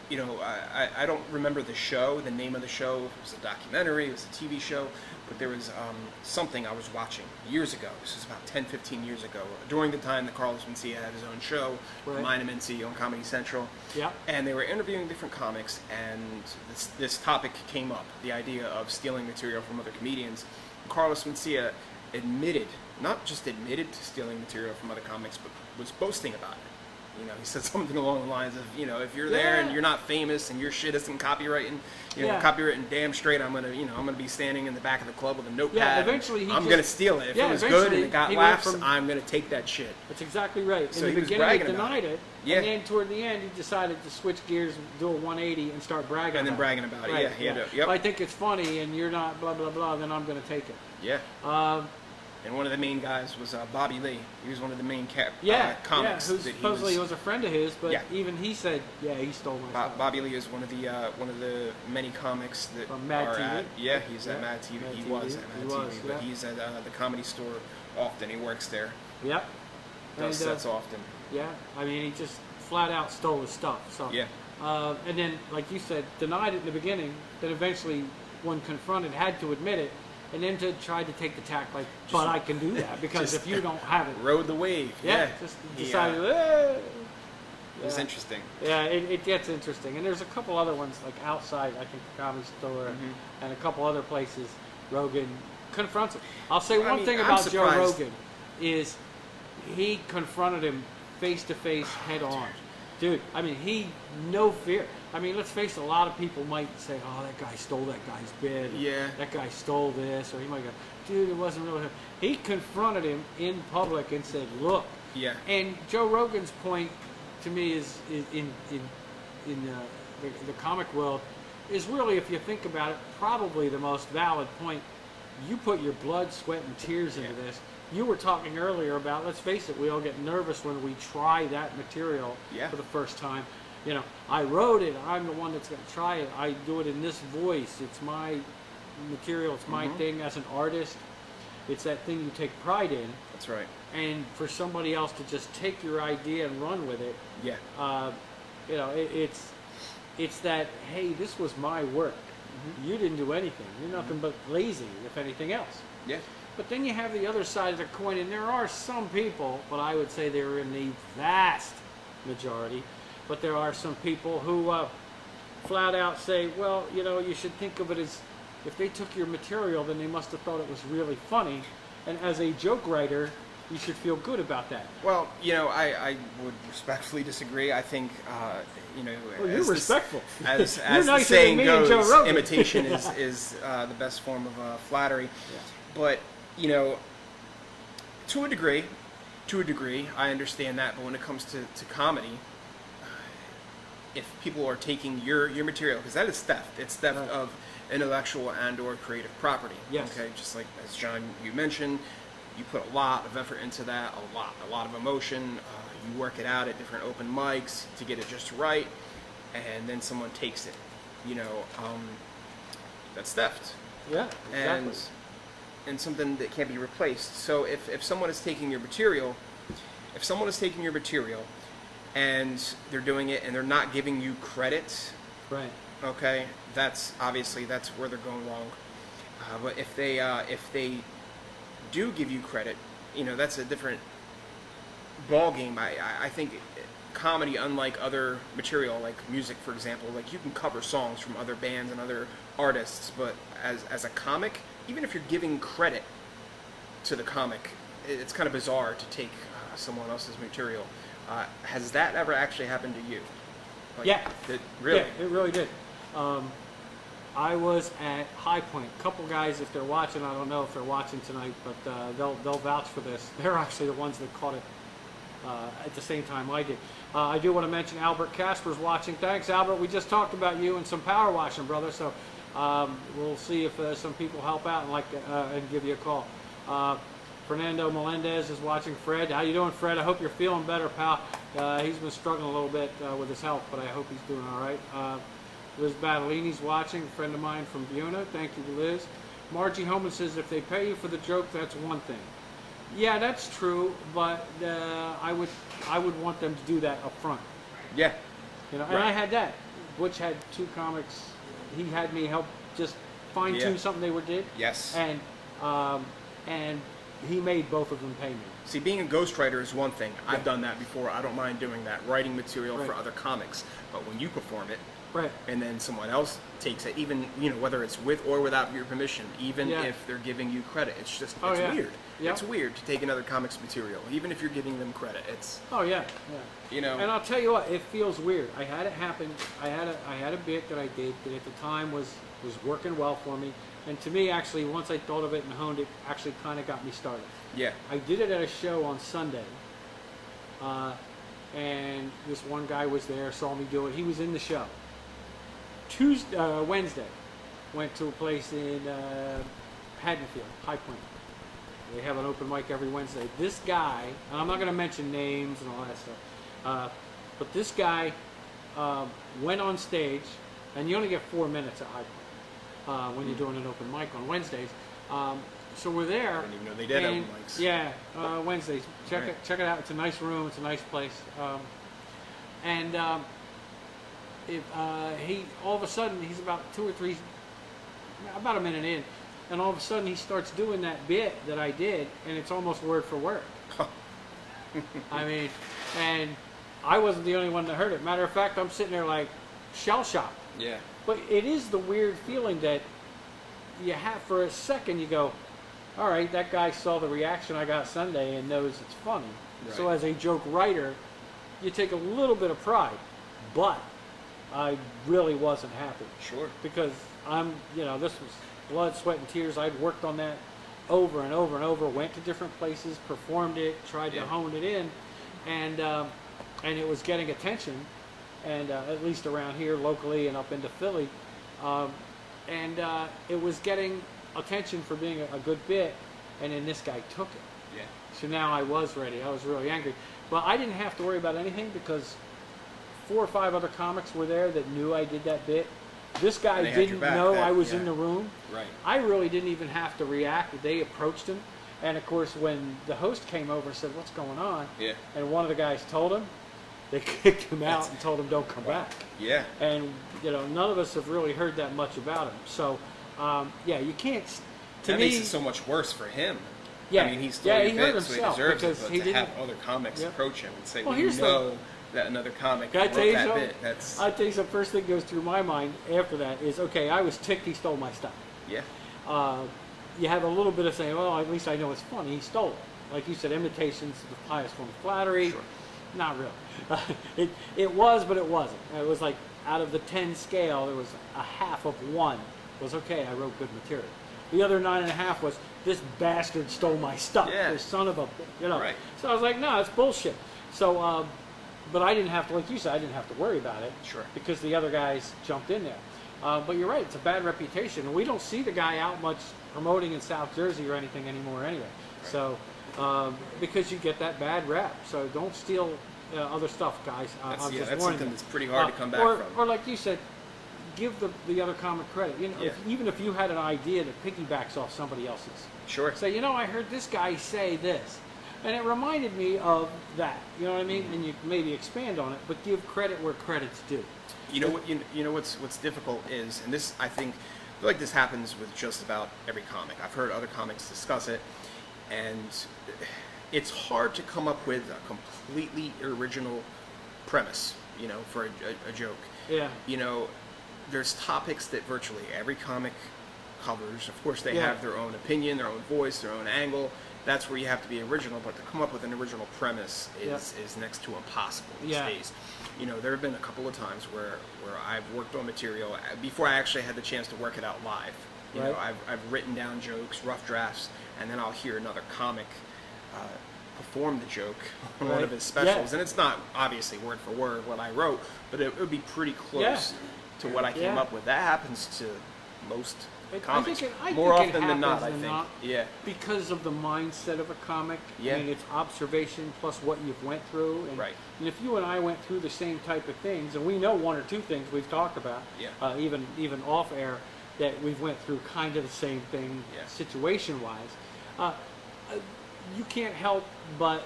you know, I don't remember the show, the name of the show. It was a documentary, it was a TV show, but there was something I was watching years ago. This was about 10, 15 years ago, during the time that Carlos Mencia had his own show, Mine and Mencia on Comedy Central. Yeah. And they were interviewing different comics, and this topic came up, the idea of stealing material from other comedians. Carlos Mencia admitted, not just admitted to stealing material from other comics, but was boasting about it. You know, he said something along the lines of, you know, if you're there and you're not famous and your shit isn't copywritten, copywritten damn straight, I'm gonna be standing in the back of the club with a notepad. Yeah, eventually I'm gonna steal it. If it was good and it got laughs, I'm gonna take that shit. That's exactly right. So in the beginning, he denied it, yeah. And then toward the end, he decided to switch gears, do a 180, and start bragging. And then bragging about it. Yeah. If I think it's funny, and you're not blah blah blah, then I'm gonna take it. Yeah. And one of the main guys was Bobby Lee. He was one of the main comics. Who supposedly was a friend of his, but even he said, he stole my stuff. Bobby Lee is one of the many comics that From Mad are TV? at he's at Mad TV. He was at Mad TV, but he's at the Comedy Store often. He works there. Yep. Does sets often. Yeah, I mean, he just flat out stole his stuff. So and then, like you said, denied it in the beginning. Then eventually, when confronted, had to admit it. And then tried to take the tack like, but I can do that because if you don't have it, rode the wave. Just decided. It was interesting. Yeah, it gets interesting, and there's a couple other ones like outside, I think the Comedy Store, and a couple other places. Rogan confronts him. I'll say one thing about Joe Rogan is he confronted him face to face, head on. Dude, I mean, no fear. I mean, let's face it, a lot of people might say, oh, that guy stole that guy's bid. Yeah. That guy stole this. Or he might go, dude, it wasn't really him. He confronted him in public and said, look. Yeah. And Joe Rogan's point to me is in the comic world is really, if you think about it, probably the most valid point. You put your blood, sweat, and tears into this. You were talking earlier about, let's face it, we all get nervous when we try that material for the first time. You know, I wrote it. I'm the one that's going to try it. I do it in this voice. It's my material. It's my Mhm. thing as an artist. It's that thing you take pride in. That's right. And for somebody else to just take your idea and run with it, Yeah. you know, it's that, hey, this was my work. Mhm. You didn't do anything. You're nothing but lazy, if anything else. Yeah. But then you have the other side of the coin, and there are some people, but I would say they're in the vast majority, but there are some people who flat out say, well, you know, you should think of it as, if they took your material, then they must have thought it was really funny. And as a joke writer, you should feel good about that. Well, you know, I would respectfully disagree. I think, you know, Well, you're as respectful. as You're the nicer than saying me and Joe goes, Rogan. imitation is the best form of flattery. Yeah. But, you know, to a degree, I understand that. But when it comes to comedy, if people are taking your material, because that is theft. It's theft Right. of intellectual and or creative property. Yes. Okay, just like as John, you mentioned, you put a lot of effort into that, a lot of emotion. You work it out at different open mics to get it just right, and then someone takes it. You know, that's theft. Yeah, exactly. And something that can't be replaced. So if someone is taking your material, and they're doing it and they're not giving you credit, Right. okay, that's where they're going wrong. But if they do give you credit, you know, that's a different ball game. I think comedy, unlike other material like music, for example, like you can cover songs from other bands and other artists, but as a comic, even if you're giving credit to the comic, it's kind of bizarre to take someone else's material. Has that ever actually happened to you? Like, Yeah. Really? Yeah, it really did. I was at High Point. A couple guys, if they're watching, I don't know if they're watching tonight, but they'll vouch for this. They're actually the ones that caught it at the same time I did. I do want to mention Albert Casper's watching. Thanks, Albert. We just talked about you and some power washing, brother. So we'll see if some people help out and give you a call. Fernando Melendez is watching. Fred, how you doing, Fred? I hope you're feeling better, pal. He's been struggling a little bit with his health, but I hope he's doing all right. Liz Badalini's watching, a friend of mine from Buena. Thank you, Liz. Margie Homan says, if they pay you for the joke, that's one thing. Yeah, that's true, but I would want them to do that up front. Yeah. You know, Right. and I had that. Butch had two comics. He had me help just fine tune Yeah. something they did. Yes. And he made both of them pay me. See, being a ghostwriter is one thing. I've done that before. I don't mind doing that, writing material for Right. other comics. But when you perform it, Right. and then someone else takes it, even, you know, whether it's with or without your permission, even Yeah. if they're giving you credit, it's just, Oh, it's yeah. weird. Yep. It's weird to take another comic's material, even if you're giving them credit. It's, Oh yeah. you know. And I'll tell you what, it feels weird. I had it happen. I had a bit that I did that at the time was working well for me. And to me, actually, once I thought of it and honed it, actually kind of got me started. Yeah. I did it at a show on Sunday, and this one guy was there, saw me do it. He was in the show. Wednesday, went to a place in Haddonfield, High Point. They have an open mic every Wednesday. This guy, and I'm not going to mention names and all that stuff, but this guy went on stage, and you only get 4 minutes at High Point when you're doing an open mic on Wednesdays. So we're there. I didn't even know they did open and- mics. Yeah, Wednesdays. Check Right. it out. It's a nice room. It's a nice place. He all of a sudden he's about about a minute in, and all of a sudden he starts doing that bit that I did, and it's almost word for word. I mean, and I wasn't the only one that heard it. Matter of fact, I'm sitting there like shell shocked. Yeah. But it is the weird feeling that you have for a second. You go, all right, that guy saw the reaction I got Sunday and knows it's funny. So Right. as a joke writer, you take a little bit of pride, but I really wasn't happy Sure. because this was blood, sweat, and tears. I'd worked on that over and over and over, went to different places, performed it, tried to Yeah. hone it in, and it was getting attention, and at least around here locally and up into Philly, it was getting attention for being a good bit, and then this guy took it. Yeah. So now I was ready. I was really angry. But I didn't have to worry about anything because 4 or 5 other comics were there that knew I did that bit. this guy And they had your didn't back, know that- I was yeah. in the room. Right. I really didn't even have to react. They approached him. And of course, when the host came over and said, "What's going on?" Yeah. and one of the guys told him, they kicked him out That's- and told him, "Don't come back." Yeah. And none of us have really heard that much about him. So, yeah, you can't. To That me, makes it so much worse for him. Yeah. I mean, he's Yeah, throwing he hurt bits, so he himself deserves it. because But he to have didn't- other comics Yep. approach him and say, Well, "We here's the- know that another comic Can I wrote tell you that something? bit." That's I tell you, the first thing goes through my mind after that is, okay, I was ticked. He stole my stuff. yeah. You have a little bit of saying, well, at least I know it's funny. He stole it. Like you said, imitation's the highest form of flattery. Sure. Not really. It was, but it wasn't. It was like out of the 10 scale, there was a half of 1 was okay. I wrote good material. The other 9.5 was this bastard stole my stuff. Yeah. This son of a, Right. So I was like, no, it's bullshit. So, but I didn't have to, like you said, I didn't have to worry about it. Sure. Because the other guys jumped in there. But you're right, it's a bad reputation. And we don't see the guy out much promoting in South Jersey or anything anymore anyway. Right. So, because you get that bad rep. So don't steal other stuff, guys. That's, I'm yeah, just that's warning something you. that's pretty hard to come back or, from. Or like you said, give the other comic credit. Yeah. Even if you had an idea that piggybacks off somebody else's. Sure. Say, I heard this guy say this. And it reminded me of that. You know what I mean? And you maybe expand on it, but give credit where credit's due. You know what? You know what's difficult is, and this I feel like this happens with just about every comic. I've heard other comics discuss it, and it's hard to come up with a completely original premise, for a joke. Yeah. There's topics that virtually every comic covers. Of course, they Yeah. have their own opinion, their own voice, their own angle. That's where you have to be original, but to come up with an original premise is next to impossible these Yeah. days. There have been a couple of times where I've worked on material before I actually had the chance to work it out live. Right. I've written down jokes, rough drafts, and then I'll hear another comic perform the joke on one Right. of his specials. Yeah. And it's not obviously word for word what I wrote, but it would be pretty close to what I came Yeah. up with. That happens to most comics. I More think often than not, happens I than think. not. Yeah. Because of the mindset of a comic. Yeah. I mean, it's observation plus what you've went through. And, Right. and if you and I went through the same type of things, and we know 1 or 2 things we've talked about, Yeah. even off air, that we've went through kind of the same thing Yeah. situation-wise, you can't help but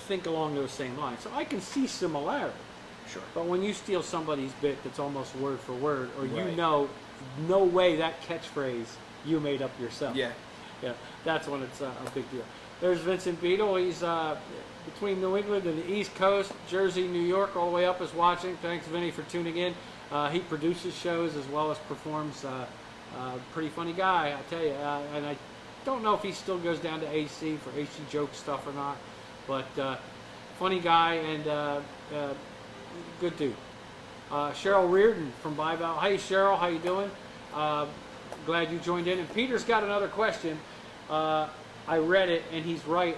think along those same lines. So I can see similarity. Sure. But when you steal somebody's bit that's almost word for word, or Right. no way that catchphrase you made up yourself. Yeah. Yeah, that's when it's a big deal. There's Vincent Beadle. He's between New England and the East Coast, Jersey, New York, all the way up is watching. Thanks, Vinny, for tuning in. He produces shows as well as performs. Pretty funny guy, I tell you. And I don't know if he still goes down to AC for AC joke stuff or not, but funny guy and good dude. Cheryl Reardon from Bival. Hey, Cheryl, how you doing? Glad you joined in. And Peter's got another question. I read it, and he's right.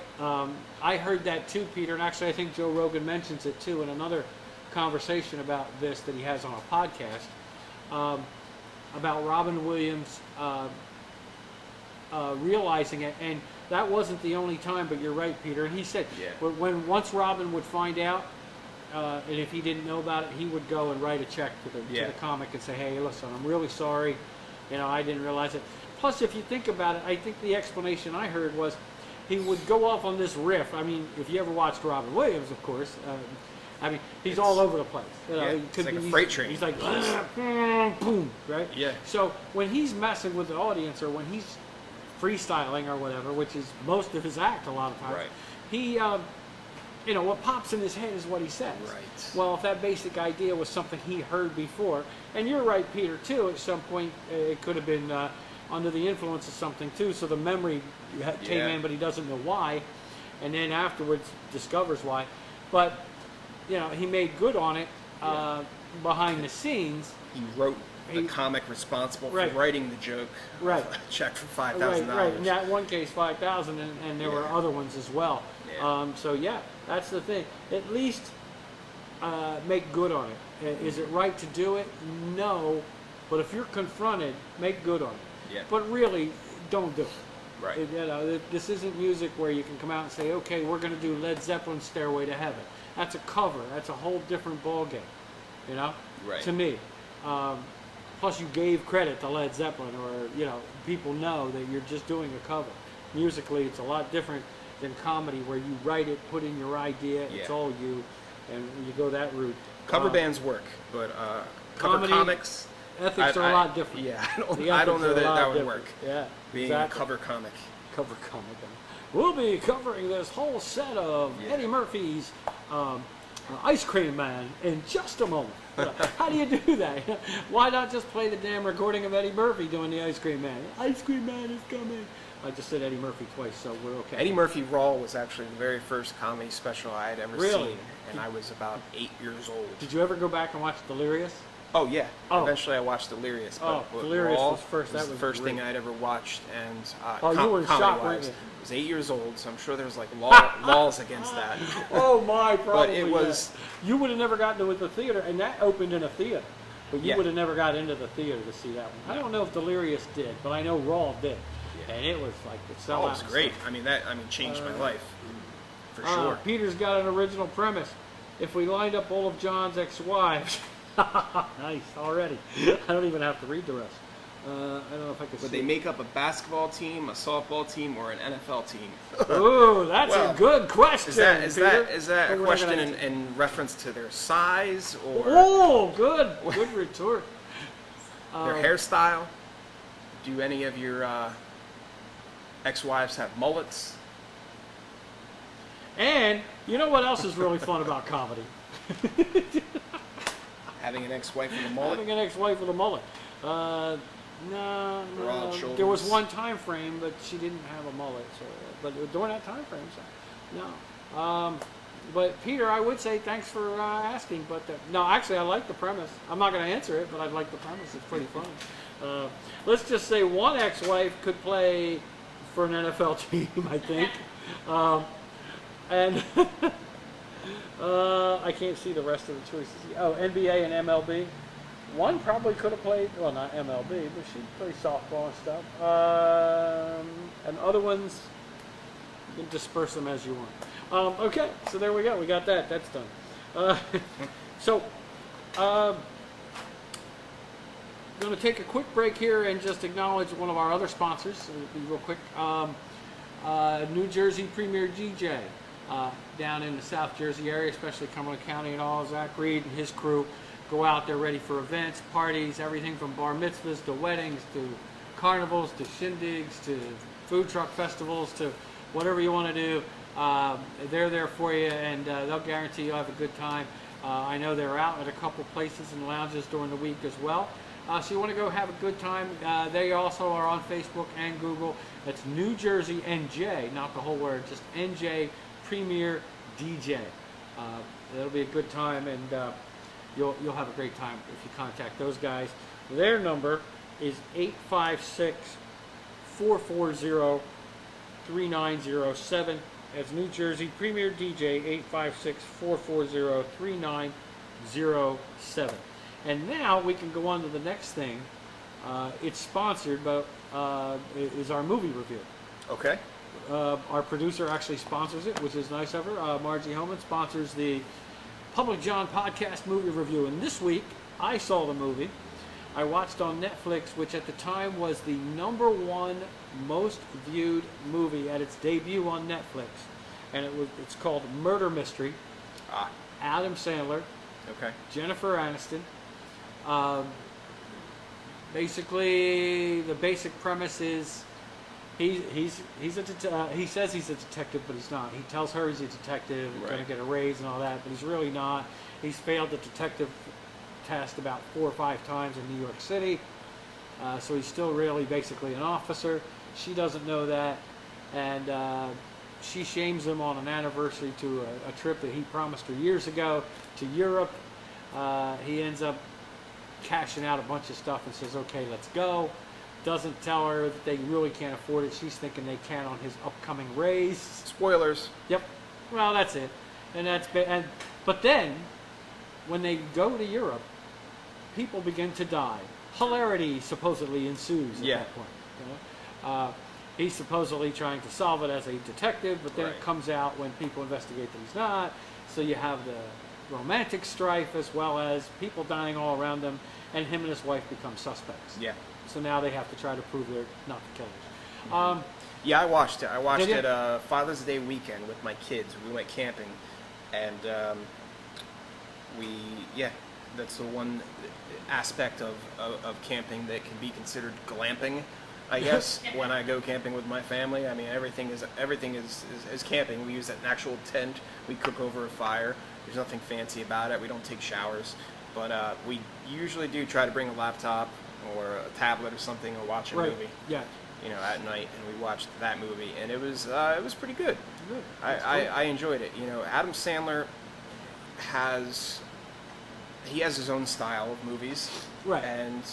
I heard that too, Peter, and actually I think Joe Rogan mentions it too in another conversation about this that he has on a podcast, about Robin Williams realizing it. And that wasn't the only time, but you're right, Peter. And he said once Robin would find out, and if he didn't know about it, he would go and write a check to the comic and say, hey, listen, I'm really sorry. I didn't realize it. Plus, if you think about it, I think the explanation I heard was he would go off on this riff. I mean, if you ever watched Robin Williams, of course, he's all over the place. It's like a freight train. He's like, boom, right? Yeah. So when he's messing with the audience or when he's freestyling or whatever, which is most of his act a lot of times, Right. he... what pops in his head is what he says. Right. Well, if that basic idea was something he heard before, and you're right, Peter, too, at some point it could have been under the influence of something, too, so the memory came in, but he doesn't know why, and then afterwards discovers why. But, he made good on it behind the scenes. He wrote the comic responsible for Right. writing the joke. Right. Check for $5,000. Right. In that one case, 5,000, and there were other ones as well. Yeah. So that's the thing. At least make good on it. Is it right to do it? No. But if you're confronted, make good on it. Yeah. But really, don't do it. Right. This isn't music where you can come out and say, okay, we're going to do Led Zeppelin's Stairway to Heaven. That's a cover. That's a whole different ballgame. Right. To me. plus you gave credit to Led Zeppelin, or people know that you're just doing a cover. Musically, it's a lot different than comedy, where you write it, put in your idea, it's all you, and you go that route. Cover bands work, but cover comedy, comics, ethics are a lot different. Yeah, I don't know that would work. Yeah, being a cover comic. Cover comic. We'll be covering this whole set of Eddie Murphy's Ice Cream Man in just a moment. How do you do that? Why not just play the damn recording of Eddie Murphy doing the Ice Cream Man? Ice Cream Man is coming. I just said Eddie Murphy twice, so we're okay. Eddie Murphy Raw was actually the very first comedy special I had ever seen, and I was about 8 years old. Did you ever go back and watch Delirious? Oh, yeah. Eventually I watched Delirious. But Delirious Raw was first. That was the first thing I'd ever watched. And you were in shock, weren't you? I was 8 years old, so I'm sure there was like laws against that. Oh, my, probably. But it was... You would have never gotten to the theater, and that opened in a theater. But you would have never got into the theater to see that one. No. I don't know if Delirious did, but I know Raw did. Yeah. And it was like the sellout. Oh, it was great. I mean, changed my life. For sure. Peter's got an original premise. If we lined up all of John's ex-wives... Nice, already. I don't even have to read the rest. I don't know if I can. Would they make up a basketball team, a softball team, or an NFL team? Ooh, that's a good question. Is that a question in reference to their size, or good retort. Their hairstyle? Do any of your ex-wives have mullets? And you know what else is really fun about comedy? Having an ex-wife with a mullet? Having an ex-wife with a mullet. No. There was one time frame, but she didn't have a mullet. So, but during that time frame, so no. But Peter, I would say thanks for asking. But no, actually, I like the premise. I'm not going to answer it, but I like the premise. It's pretty funny. Let's just say one ex-wife could play for an NFL team, I think. And I can't see the rest of the choices. Oh, NBA and MLB. One probably could have played, well, not MLB, but she'd play softball and stuff. And other ones, you can disperse them as you want. Okay, so there we go. We got that. That's done. I'm going to take a quick break here and just acknowledge one of our other sponsors. It'll be real quick. New Jersey Premier DJ. Down in the South Jersey area, especially Cumberland County and all. Zach Reed and his crew go out there ready for events, parties, everything from bar mitzvahs to weddings to carnivals to shindigs to food truck festivals to whatever you want to do. They're there for you, and they'll guarantee you'll have a good time. I know they're out at a couple places and lounges during the week as well. So you want to go have a good time. They also are on Facebook and Google. That's New Jersey NJ, not the whole word, just NJ Premier DJ. It'll be a good time, and you'll have a great time if you contact those guys. Their number is 856-440-3907. That's New Jersey Premier DJ, 856-440-3907. And now we can go on to the next thing. It's sponsored, but is our movie review. Okay. Our producer actually sponsors it, which is nice of her. Margie Homan sponsors the Public John Podcast movie review. And this week, I saw the movie. I watched on Netflix, which at the time was the #1 most viewed movie at its debut on Netflix. And it's called Murder Mystery. Adam Sandler. Okay. Jennifer Aniston. Basically, the basic premise is he says he's a detective, but he's not. He tells her he's a detective, going to get a raise and all that, but he's really not. He's failed the detective test about 4 or 5 times in New York City, so he's still really basically an officer. She doesn't know that, and she shames him on an anniversary to a trip that he promised her years ago to Europe. He ends up cashing out a bunch of stuff and says, okay, let's go. Doesn't tell her that they really can't afford it. She's thinking they can on his upcoming raise. Spoilers. Yep. Well, that's it. But then, when they go to Europe, people begin to die. Hilarity supposedly ensues at that point. You know? He's supposedly trying to solve it as a detective, but then it comes out when people investigate that he's not. So you have romantic strife as well as people dying all around them, and him and his wife become suspects. Yeah. So now they have to try to prove they're not the killers. Yeah, I watched it. I watched Did you? it Father's Day weekend with my kids. We went camping, and that's the one aspect of camping that can be considered glamping, I guess. When I go camping with my family, I mean everything is camping. We use an actual tent. We cook over a fire. There's nothing fancy about it. We don't take showers, but we usually do try to bring a laptop or a tablet or something or watch a movie. Yeah. At night, and we watched that movie, and it was pretty good. Good. I enjoyed it. Adam Sandler has his own style of movies, Right. And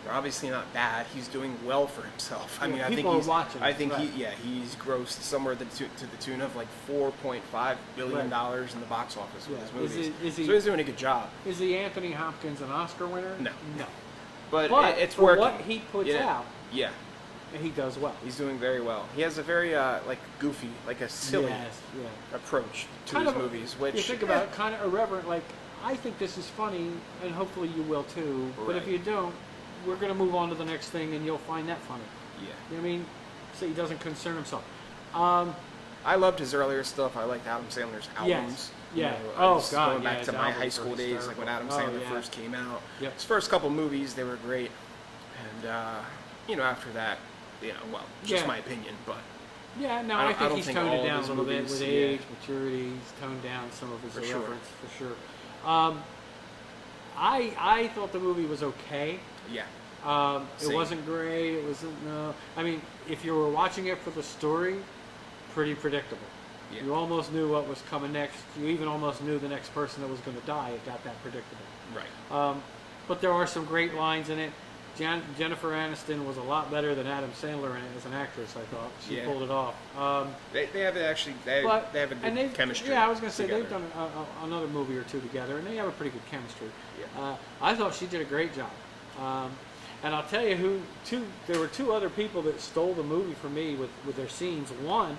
they're obviously not bad. He's doing well for himself. I Yeah, mean, I people think are watching. I think Right. he's grossed somewhere to the tune of like $4.5 billion in the box office with Yeah. his movies. Is So he's doing a good job. Is the Anthony Hopkins an Oscar winner? No. No. But it's for working. what he puts out, Yeah. he does well. He's doing very well. He has a very goofy, like a silly Yes, yeah. approach to Kind his of movies, which you think about it, kind of irreverent. Like, I think this is funny, and hopefully you will too. But if Right. you don't, we're going to move on to the next thing, and you'll find that funny. Yeah. You know what I mean? So he doesn't concern himself. I loved his earlier stuff. I liked Adam Sandler's albums. Yeah. Just going back yeah, to his my albums high are school days, like when Adam hysterical. Sandler first came out. Yep. His first couple movies, they were great, and after that, just Yeah. my opinion, but Yeah, no, I I don't think he's think toned all it of down a his little bit movies, with yeah. age, maturity. He's toned down some of his For sure. irreverence, for sure. I thought the movie was okay. yeah, It Same. wasn't great. It wasn't. I mean, if you were watching it for the story, pretty predictable. Yeah. You almost knew what was coming next. You even almost knew the next person that was going to die. It got that predictable. right. But there are some great lines in it. Jennifer Aniston was a lot better than Adam Sandler in it as an actress. I thought she Yeah. pulled it off. They have But they have a and good chemistry. Yeah, I was going to say together. they've done another movie or two together, and they have a pretty good chemistry. Yeah. I thought she did a great job. And I'll tell you there were two other people that stole the movie for me with their scenes. One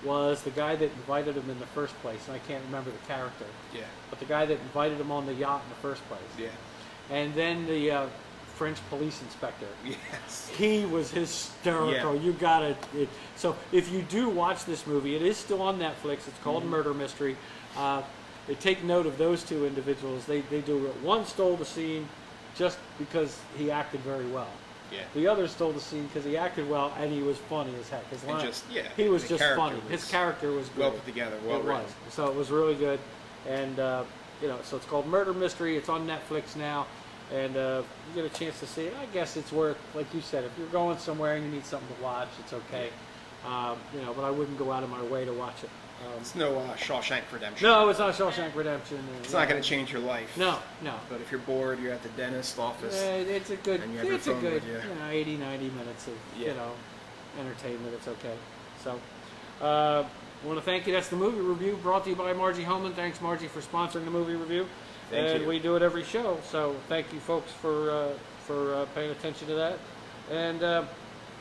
was the guy that invited him in the first place, and I can't remember the character, Yeah, but the guy that invited him on the yacht in the first place. yeah, And then the French police inspector. yes, He was hysterical. Yeah. You got it. So if you do watch this movie, it is still on Netflix. It's called Murder Mystery. They take note of those two individuals. They do it. One stole the scene just because he acted very well. yeah. The other stole the scene because he acted well and he was funny as heck. His And line, just- yeah, he was the just character funny. was His character was well great. put together, well It written. was. So it was really good. And so it's called Murder Mystery. It's on Netflix now. And you get a chance to see it. I guess it's worth, like you said, if you're going somewhere and you need something to watch, it's okay. But I wouldn't go out of my way to watch it. It's no Shawshank Redemption. No, it's not Shawshank Redemption. It's not going to change your life. No. But if you're bored, you're at the dentist office. It's a good, And you have your phone with you. 80, 90 minutes of, Yeah. entertainment. It's okay. So, I want to thank you. That's the movie review brought to you by Margie Holman. Thanks, Margie, for sponsoring the movie review. Thank you. We do it every show. So thank you, folks, for paying attention to that. And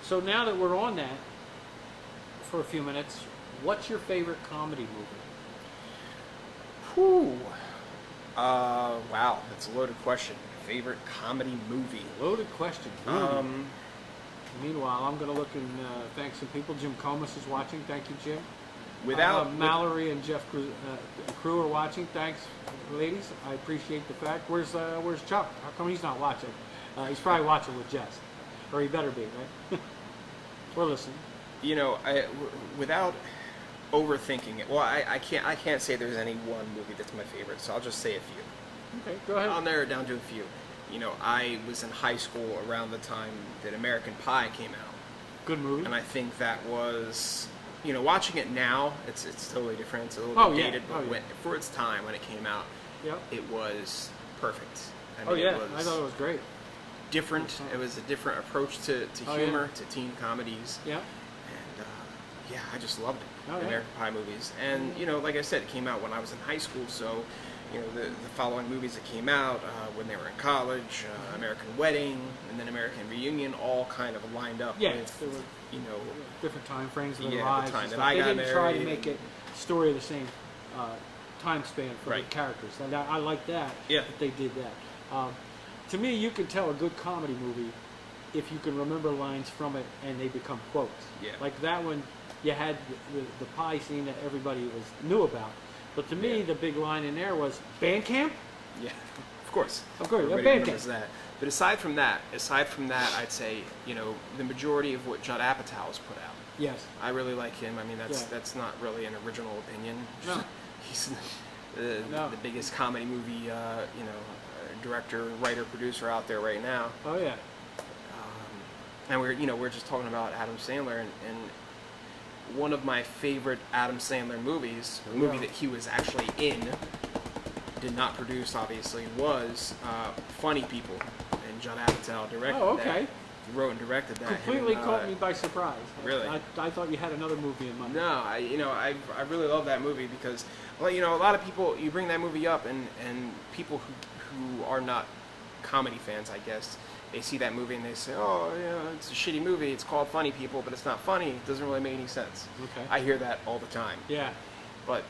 so now that we're on that for a few minutes, what's your favorite comedy movie? Whew. Wow, that's a loaded question. Favorite comedy movie? Loaded question. Meanwhile, I'm going to look and thank some people. Jim Comas is watching. Thank you, Jim. Mallory and Jeff Crew are watching. Thanks, ladies. I appreciate the fact. Where's Chuck? How come he's not watching? He's probably watching with Jess, or he better be, right? We're listening. Without overthinking it. Well, I can't say there's any one movie that's my favorite, so I'll just say a few. Okay, go ahead. I'll narrow it down to a few. I was in high school around the time that American Pie came out. Good movie. And I think that was, watching it now, it's totally different. It's a little bit dated, but for its time when it came out, Yep. it was perfect. I thought it was great. Different. It was a different approach to humor, to teen comedies. Yeah. And I just loved it. Oh, yeah. American Pie movies. And like I said, it came out when I was in high school, so the following movies that came out when they were in college, American Wedding, and then American Reunion, all kind of lined up with, there were different time frames of their the lives. time and that stuff. I they got didn't try to married make it story of the same time span for Right. the characters, and I like that. Yeah. That they did that. To me, you can tell a good comedy movie if you can remember lines from it and they become quotes. Yeah. Like that one, you had the pie scene that everybody knew about, but to me, Yeah. the big line in there was band camp. Yeah, of course. Of course, Everybody band remembers camp. that. But aside from that, I'd say, you know, the majority of what Judd Apatow has put out. Yes. I really like him. I mean, Yeah. that's not really an original opinion. No. He's No. the biggest comedy movie, director, writer, producer out there right now. Oh yeah. And we're just talking about Adam Sandler, and one of my favorite Adam Sandler movies, a movie Yeah. that he was actually in, did not produce obviously, was Funny People, and Judd Apatow directed Oh, okay. that. He wrote and directed that. Completely Him and, caught me by surprise. Really? I thought you had another movie in mind. No, I really love that movie because, well, you know, a lot of people, you bring that movie up, and people who are not comedy fans, I guess, they see that movie and they say, oh, yeah, it's a shitty movie, it's called Funny People, but it's not funny, it doesn't really make any sense. Okay. I hear that all the time. Yeah. But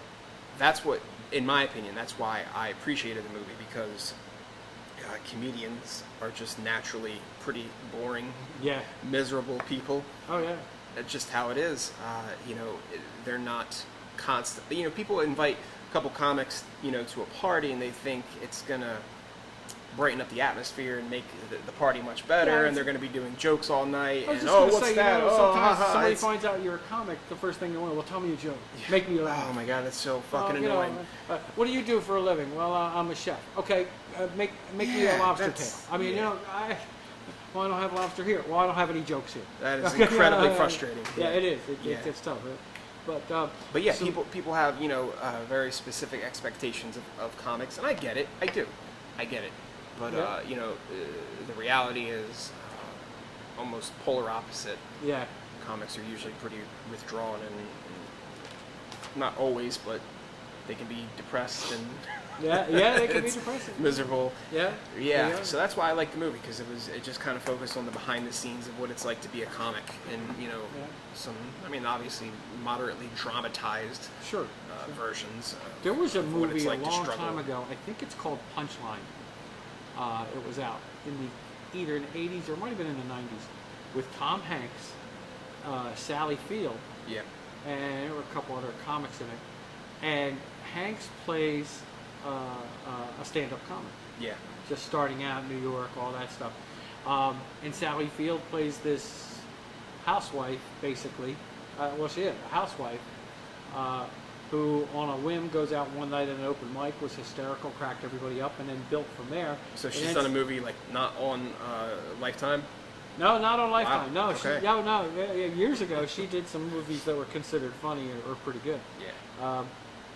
that's what, in my opinion, that's why I appreciated the movie, because comedians are just naturally pretty boring, Yeah. miserable people. Oh yeah. That's just how it is. They're not constant. You know, people invite a couple comics, to a party, and they think it's gonna brighten up the atmosphere and make the party much better, Yeah, and they're gonna be doing jokes all night. I was And just gonna what's say, that? sometimes haha, somebody it's- finds out you're a comic, the first thing they want, well, tell me a joke, make me laugh. Oh my god, that's so Well, fucking you know, annoying. what do you do for a living? Well, I'm a chef. Okay, make me a Yeah, lobster tail. that's- I mean, yeah. I don't have lobster here. Well, I don't have any jokes here. That is Okay, incredibly frustrating. Yeah, it is. Yeah. It's tough. But But yeah, so- people have very specific expectations of comics, and I get it. I do. I get it. But Yeah. the reality is almost polar opposite. Yeah. Comics are usually pretty withdrawn and not always, but they can be depressed and Yeah, they can be it's depressing. miserable. Yeah. Yeah, Yeah. so that's why I like the movie, because it just kind of focused on the behind the scenes of what it's like to be a comic, and obviously moderately dramatized Sure. versions. There was a of what it's movie like a to long struggle. time ago. I think it's called Punchline. It was out either in the 80s or it might have been in the 90s with Tom Hanks, Sally Field, Yeah, and there were a couple other comics in it. And Hanks plays a stand-up comic, yeah, just starting out in New York, all that stuff. And Sally Field plays this housewife, basically. She is a housewife who, on a whim, goes out one night at an open mic, was hysterical, cracked everybody up, and then built from there. So And she's then done a movie like not on Lifetime. No, not on Lifetime. Wow, No, okay. years ago she did some movies that were considered funny or pretty good. Yeah,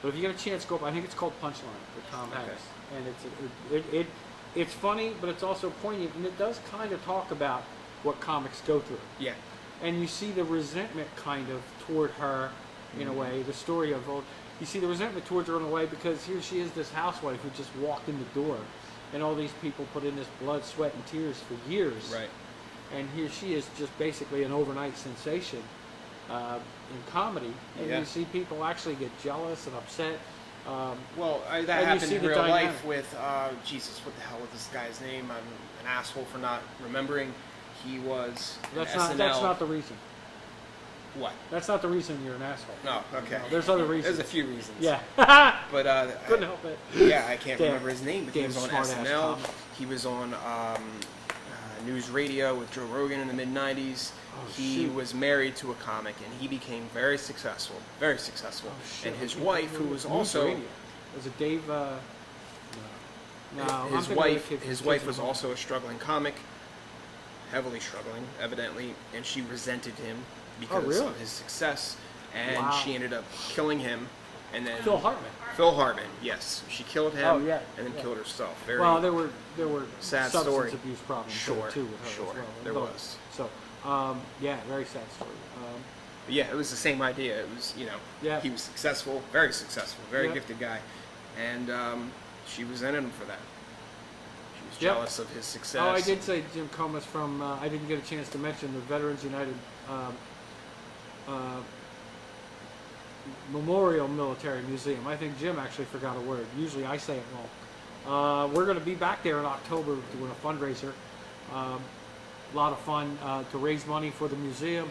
But if you get a chance, go up. I think it's called Punchline with Tom Okay. Hanks, and it's funny, but it's also poignant, and it does kind of talk about what comics go through. yeah, And you see the resentment kind of toward her, in a way. The story of you see the resentment towards her in a way because here she is, this housewife who just walked in the door, and all these people put in this blood, sweat, and tears for years. right. And here she is, just basically an overnight sensation in comedy, and Yeah. you see people actually get jealous and upset. Well, that And you happened see in the real dynamic. life with Jesus. What the hell was this guy's name? I'm an asshole for not remembering. He was an That's SNL. not the reason. What? That's not the reason you're an asshole. No. Okay. No, there's other reasons. There's a few reasons. Yeah. But Couldn't help it. Yeah, I can't Damn- remember his name, but he damn was on smart-ass SNL. comic. He was on news radio with Joe Rogan in the mid-90s. Oh, He shoot. was married to a comic, and he became very successful. Very successful. Oh, shit. And his I can't wife, who remember. was News also Radio. Was it Dave? No. No, I'm his thinking of wife, the kid from his wife Kids was Before. also a struggling comic, heavily struggling, evidently, and she resented him because really? of his success, and Wow. she ended up killing him, and then Phil Hartman. Phil Hartman, yes, she killed him, Oh, yeah, and then yeah. killed herself. Very Well, there were sad substance story. abuse problems Sure, there too with her sure, as well. there But- was. So, yeah, very sad story. But yeah, it was the same idea. It was, Yeah. he was successful, very Yeah. gifted guy, and she resented him for that. She was Yep. jealous of his success. Oh, I did say Jim Comas from. I didn't get a chance to mention the Veterans United Memorial Military Museum. I think Jim actually forgot a word. Usually I say it wrong. We're going to be back there in October doing a fundraiser. A lot of fun to raise money for the museum.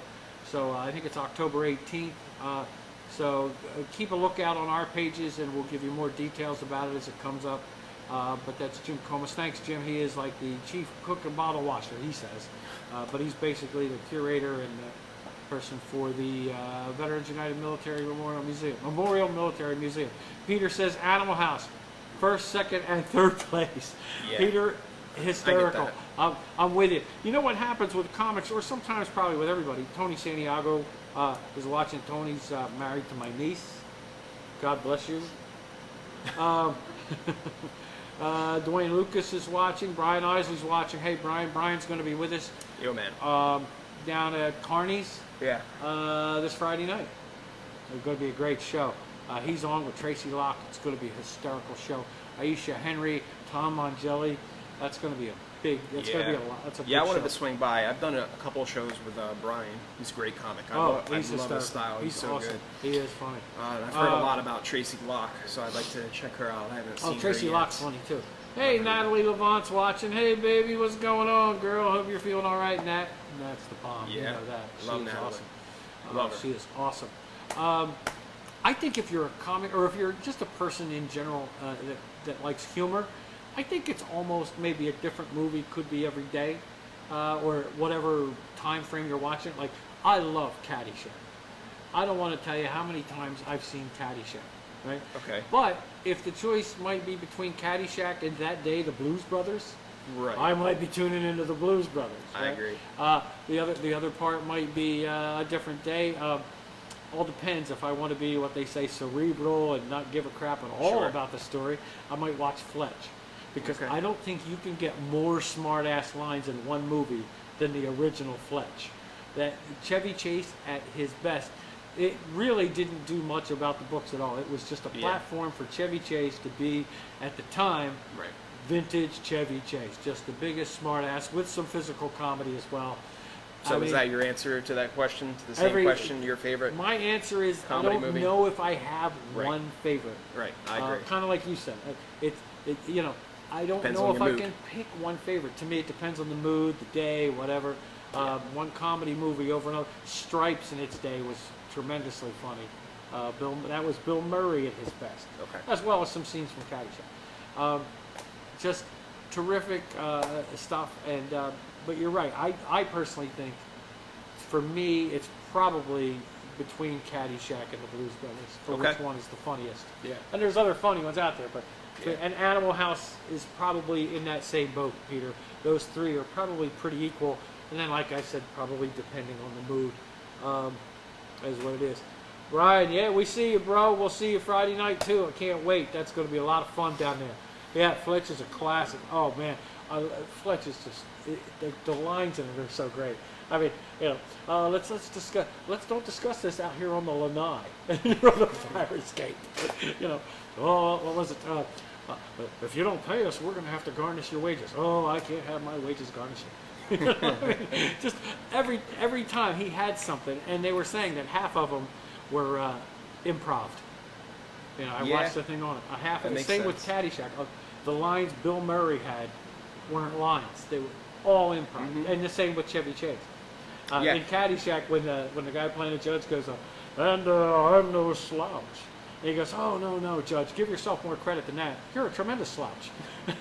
So I think it's October 18th. So keep a lookout on our pages, and we'll give you more details about it as it comes up. But that's Jim Comas. Thanks, Jim. He is like the chief cook and bottle washer, he says. But he's basically the curator and the person for the Veterans United Military Memorial Military Museum. Peter says Animal House, first, second, and third place. Yeah. Peter, hysterical. I get I'm with you. You know what happens with comics, or sometimes probably with everybody? Tony Santiago is watching. Tony's married to my niece. God bless you. Dwayne Lucas is watching. Brian Isley's watching. Hey, Brian. Brian's going to be with us. Yo, man. Down at Carney's. Yeah. This Friday night. It's going to be a great show. He's on with Tracy Locke. It's going to be a hysterical show. Aisha Henry, Tom Mangelli. That's going to be a big. It's going to be a lot. That's a big I wanted show. to swing by. I've done a couple of shows with Brian. He's a great comic. I love his style. He's so awesome. good. He is funny. I've heard a lot about Tracy Locke, so I'd like to check her out. I haven't seen her Tracy yet. Locke's funny too. Hey, Natalie Levant's watching. Hey, baby, what's going on, girl? Hope you're feeling all right, Nat. That's the bomb. Yeah, you know that. love She is Natalie. awesome. Love her. She is awesome. I think if you're a comic, or if you're just a person in general that likes humor, I think it's almost maybe a different movie. Could be every day, or whatever time frame you're watching. Like, I love Caddyshack. I don't want to tell you how many times I've seen Caddyshack. Right? Okay. But if the choice might be between Caddyshack and that day, the Blues Brothers, Right. I might be tuning into the Blues Brothers. I right? agree. The other part might be a different day. All depends. If I want to be what they say cerebral and not give a crap at all about the story, I might watch Fletch, because I don't think you can get more smart-ass lines in one movie than the original Fletch. That Chevy Chase at his best. It really didn't do much about the books at all. It was just a platform for Chevy Chase to be, at the time, vintage Chevy Chase. Just the biggest smartass with some physical comedy as well. So is that your answer to that question? To the same question, your favorite? My answer is comedy I don't movie? know if I have one favorite. Right, I agree. Kind of like you said. I don't Depends know on if your I mood. can pick one favorite. To me, it depends on the mood, the day, whatever. One comedy movie over another. Stripes in its day was tremendously funny. That was Bill Murray at his best, as well as some scenes from Caddyshack. Just terrific stuff. And but you're right. I personally think, for me, it's probably between Caddyshack and the Blues Brothers for which one is the funniest. Yeah. And there's other funny ones out there, but and Animal House is probably in that same boat, Peter. Those three are probably pretty equal. And then, like I said, probably depending on the mood, is what it is. Ryan, yeah, we see you, bro. We'll see you Friday night, too. I can't wait. That's going to be a lot of fun down there. Yeah, Fletch is a classic. Oh, man. Fletch is just, the lines in it are so great. I mean, let's discuss. Let's don't discuss this out here on the lanai, on the fire escape. What was it? If you don't pay us, we're going to have to garnish your wages. Oh, I can't have my wages garnished. Just every time he had something, and they were saying that half of them were improv. I watched the thing on it. Half of the same with Caddyshack. The lines Bill Murray had weren't lines; they were all improv, and the same with Chevy Chase. In Caddyshack, when the guy playing the judge goes, "And I'm no slouch," and he goes, "Oh no, Judge, give yourself more credit than that. You're a tremendous slouch."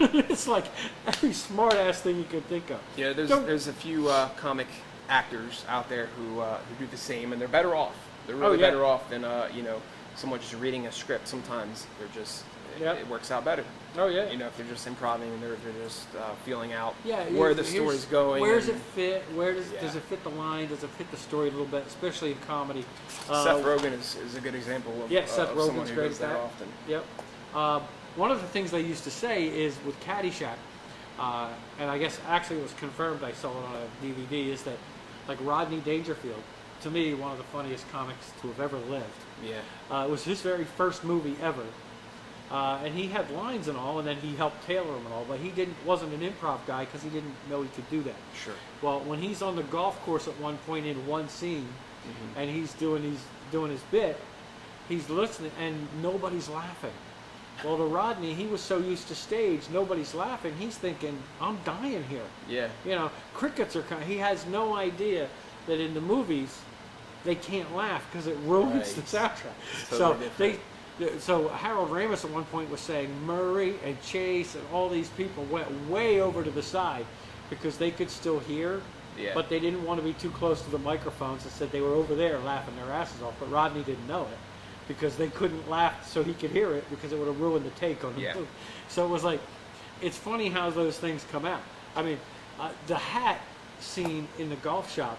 It's like every smart ass thing you could think of. Yeah, there's a few comic actors out there who do the same, and they're better off. They're really better off than someone just reading a script. Sometimes they're just it works out better. Oh yeah. If they're just improvising and they're just feeling out where the story's going. Where does it fit? Where does it fit the line? Does it fit the story a little bit, especially in comedy? Seth Rogen is a good example of Seth Rogen's someone who great does at that that. often. Yep. One of the things they used to say is with Caddyshack, and I guess actually it was confirmed, I saw it on a DVD, is that like Rodney Dangerfield, to me, one of the funniest comics to have ever lived. Yeah. It was his very first movie ever. And he had lines and all, and then he helped tailor them and all, but he wasn't an improv guy because he didn't know he could do that. Sure. Well, when he's on the golf course at one point in one scene, and he's doing his bit, he's listening, and nobody's laughing. Well, to Rodney, he was so used to stage, nobody's laughing. He's thinking, I'm dying here. Yeah. You know, crickets are coming. He has no idea that in the movies, they can't laugh because it ruins the soundtrack. Totally So Harold Ramis at one point was saying Murray and Chase and all these people went way over to the side because they could still hear, but they didn't want to be too close to the microphones, and said they were over there laughing their asses off. But Rodney didn't know it because they couldn't laugh so he could hear it because it would have ruined the take on the movie. So it was like, it's funny how those things come out. I mean, the hat scene in the golf shop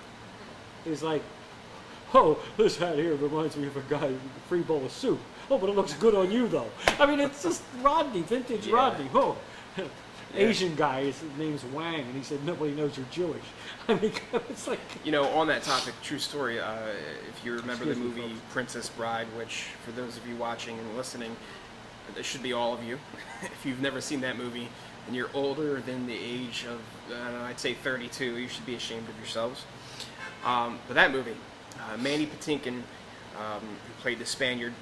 is like, oh, this hat here reminds me of a guy with a free bowl of soup. Oh, but it looks good on you, though. I mean, it's just Rodney, vintage Rodney. Oh, Asian guy, his name's Wang, and he said, nobody knows you're Jewish. I mean, it's like... You know, on that topic, true story, if you remember the movie Princess Bride, which, for those of you watching and listening, there should be all of you. If you've never seen that movie, and you're older than the age of, I don't know, I'd say 32, you should be ashamed of yourselves. But that movie, Mandy Patinkin, who played the Spaniard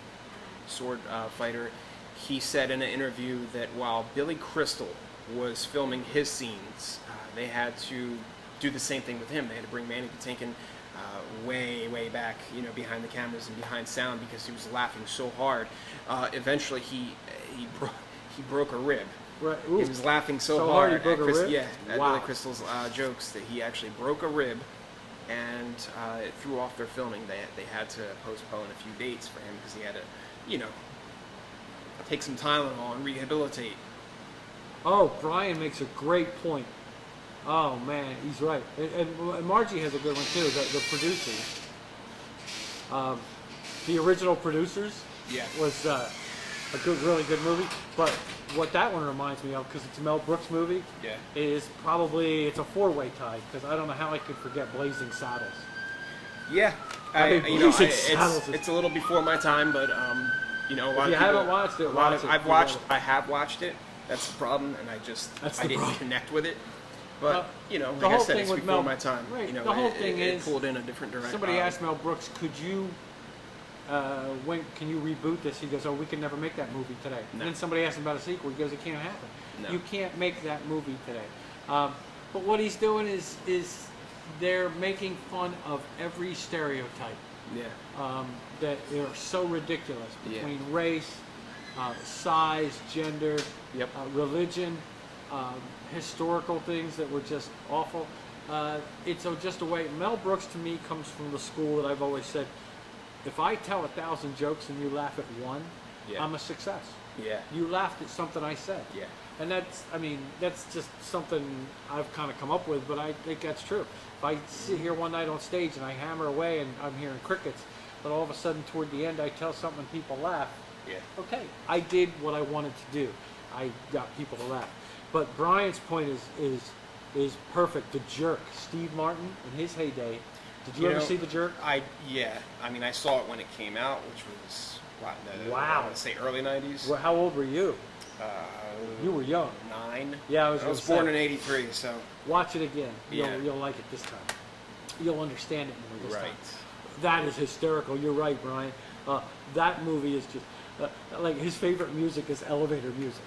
sword fighter, he said in an interview that while Billy Crystal was filming his scenes, they had to do the same thing with him. They had to bring Mandy Patinkin way back, you know, behind the cameras and behind sound because he was laughing so hard. Eventually, he broke a rib. Right. He was laughing so hard he broke a rib? at Billy Crystal's jokes that he actually broke a rib, and it threw off their filming. They had to postpone a few dates for him because he had to, you know, take some Tylenol and rehabilitate. Oh, Brian makes a great point. Oh, man, he's right. And Margie has a good one, too, the producers. The original producers was a really good movie. But what that one reminds me of, because it's a Mel Brooks movie, is probably, it's a four-way tie, because I don't know how I could forget Blazing Saddles. Yeah. It's a little before my time, but, you know, if you haven't watched it, I have watched it. That's the problem, and I didn't connect with it. But, you know, like I said, it's before my time. Right. You know, the whole thing is, pulled in a different direction. Somebody asked Mel Brooks, could you, when can you reboot this? He goes, oh, we can never make that movie today. No. And then somebody asked him about a sequel. He goes, it can't happen. No. You can't make that movie today. But what he's doing is they're making fun of every stereotype. That are so ridiculous between race, size, gender, religion, historical things that were just awful. It's just a way. Mel Brooks to me comes from the school that I've always said, if I tell 1,000 jokes and you laugh at one, I'm a success. You laughed at something I said. And that's just something I've kind of come up with, but I think that's true. If I sit here one night on stage and I hammer away and I'm hearing crickets, but all of a sudden toward the end I tell something and people laugh, okay, I did what I wanted to do. I got people to laugh. But Brian's point is perfect. The Jerk, Steve Martin in his heyday. Did you ever see The Jerk? I mean, I saw it when it came out, which was I want to say early 90s. Well, how old were you? You were young. 9. Yeah, I was born in '83, so. Watch it again. You'll like it this time. You'll understand it more this time. That is hysterical. You're right, Brian. That movie is just like his favorite music is elevator music.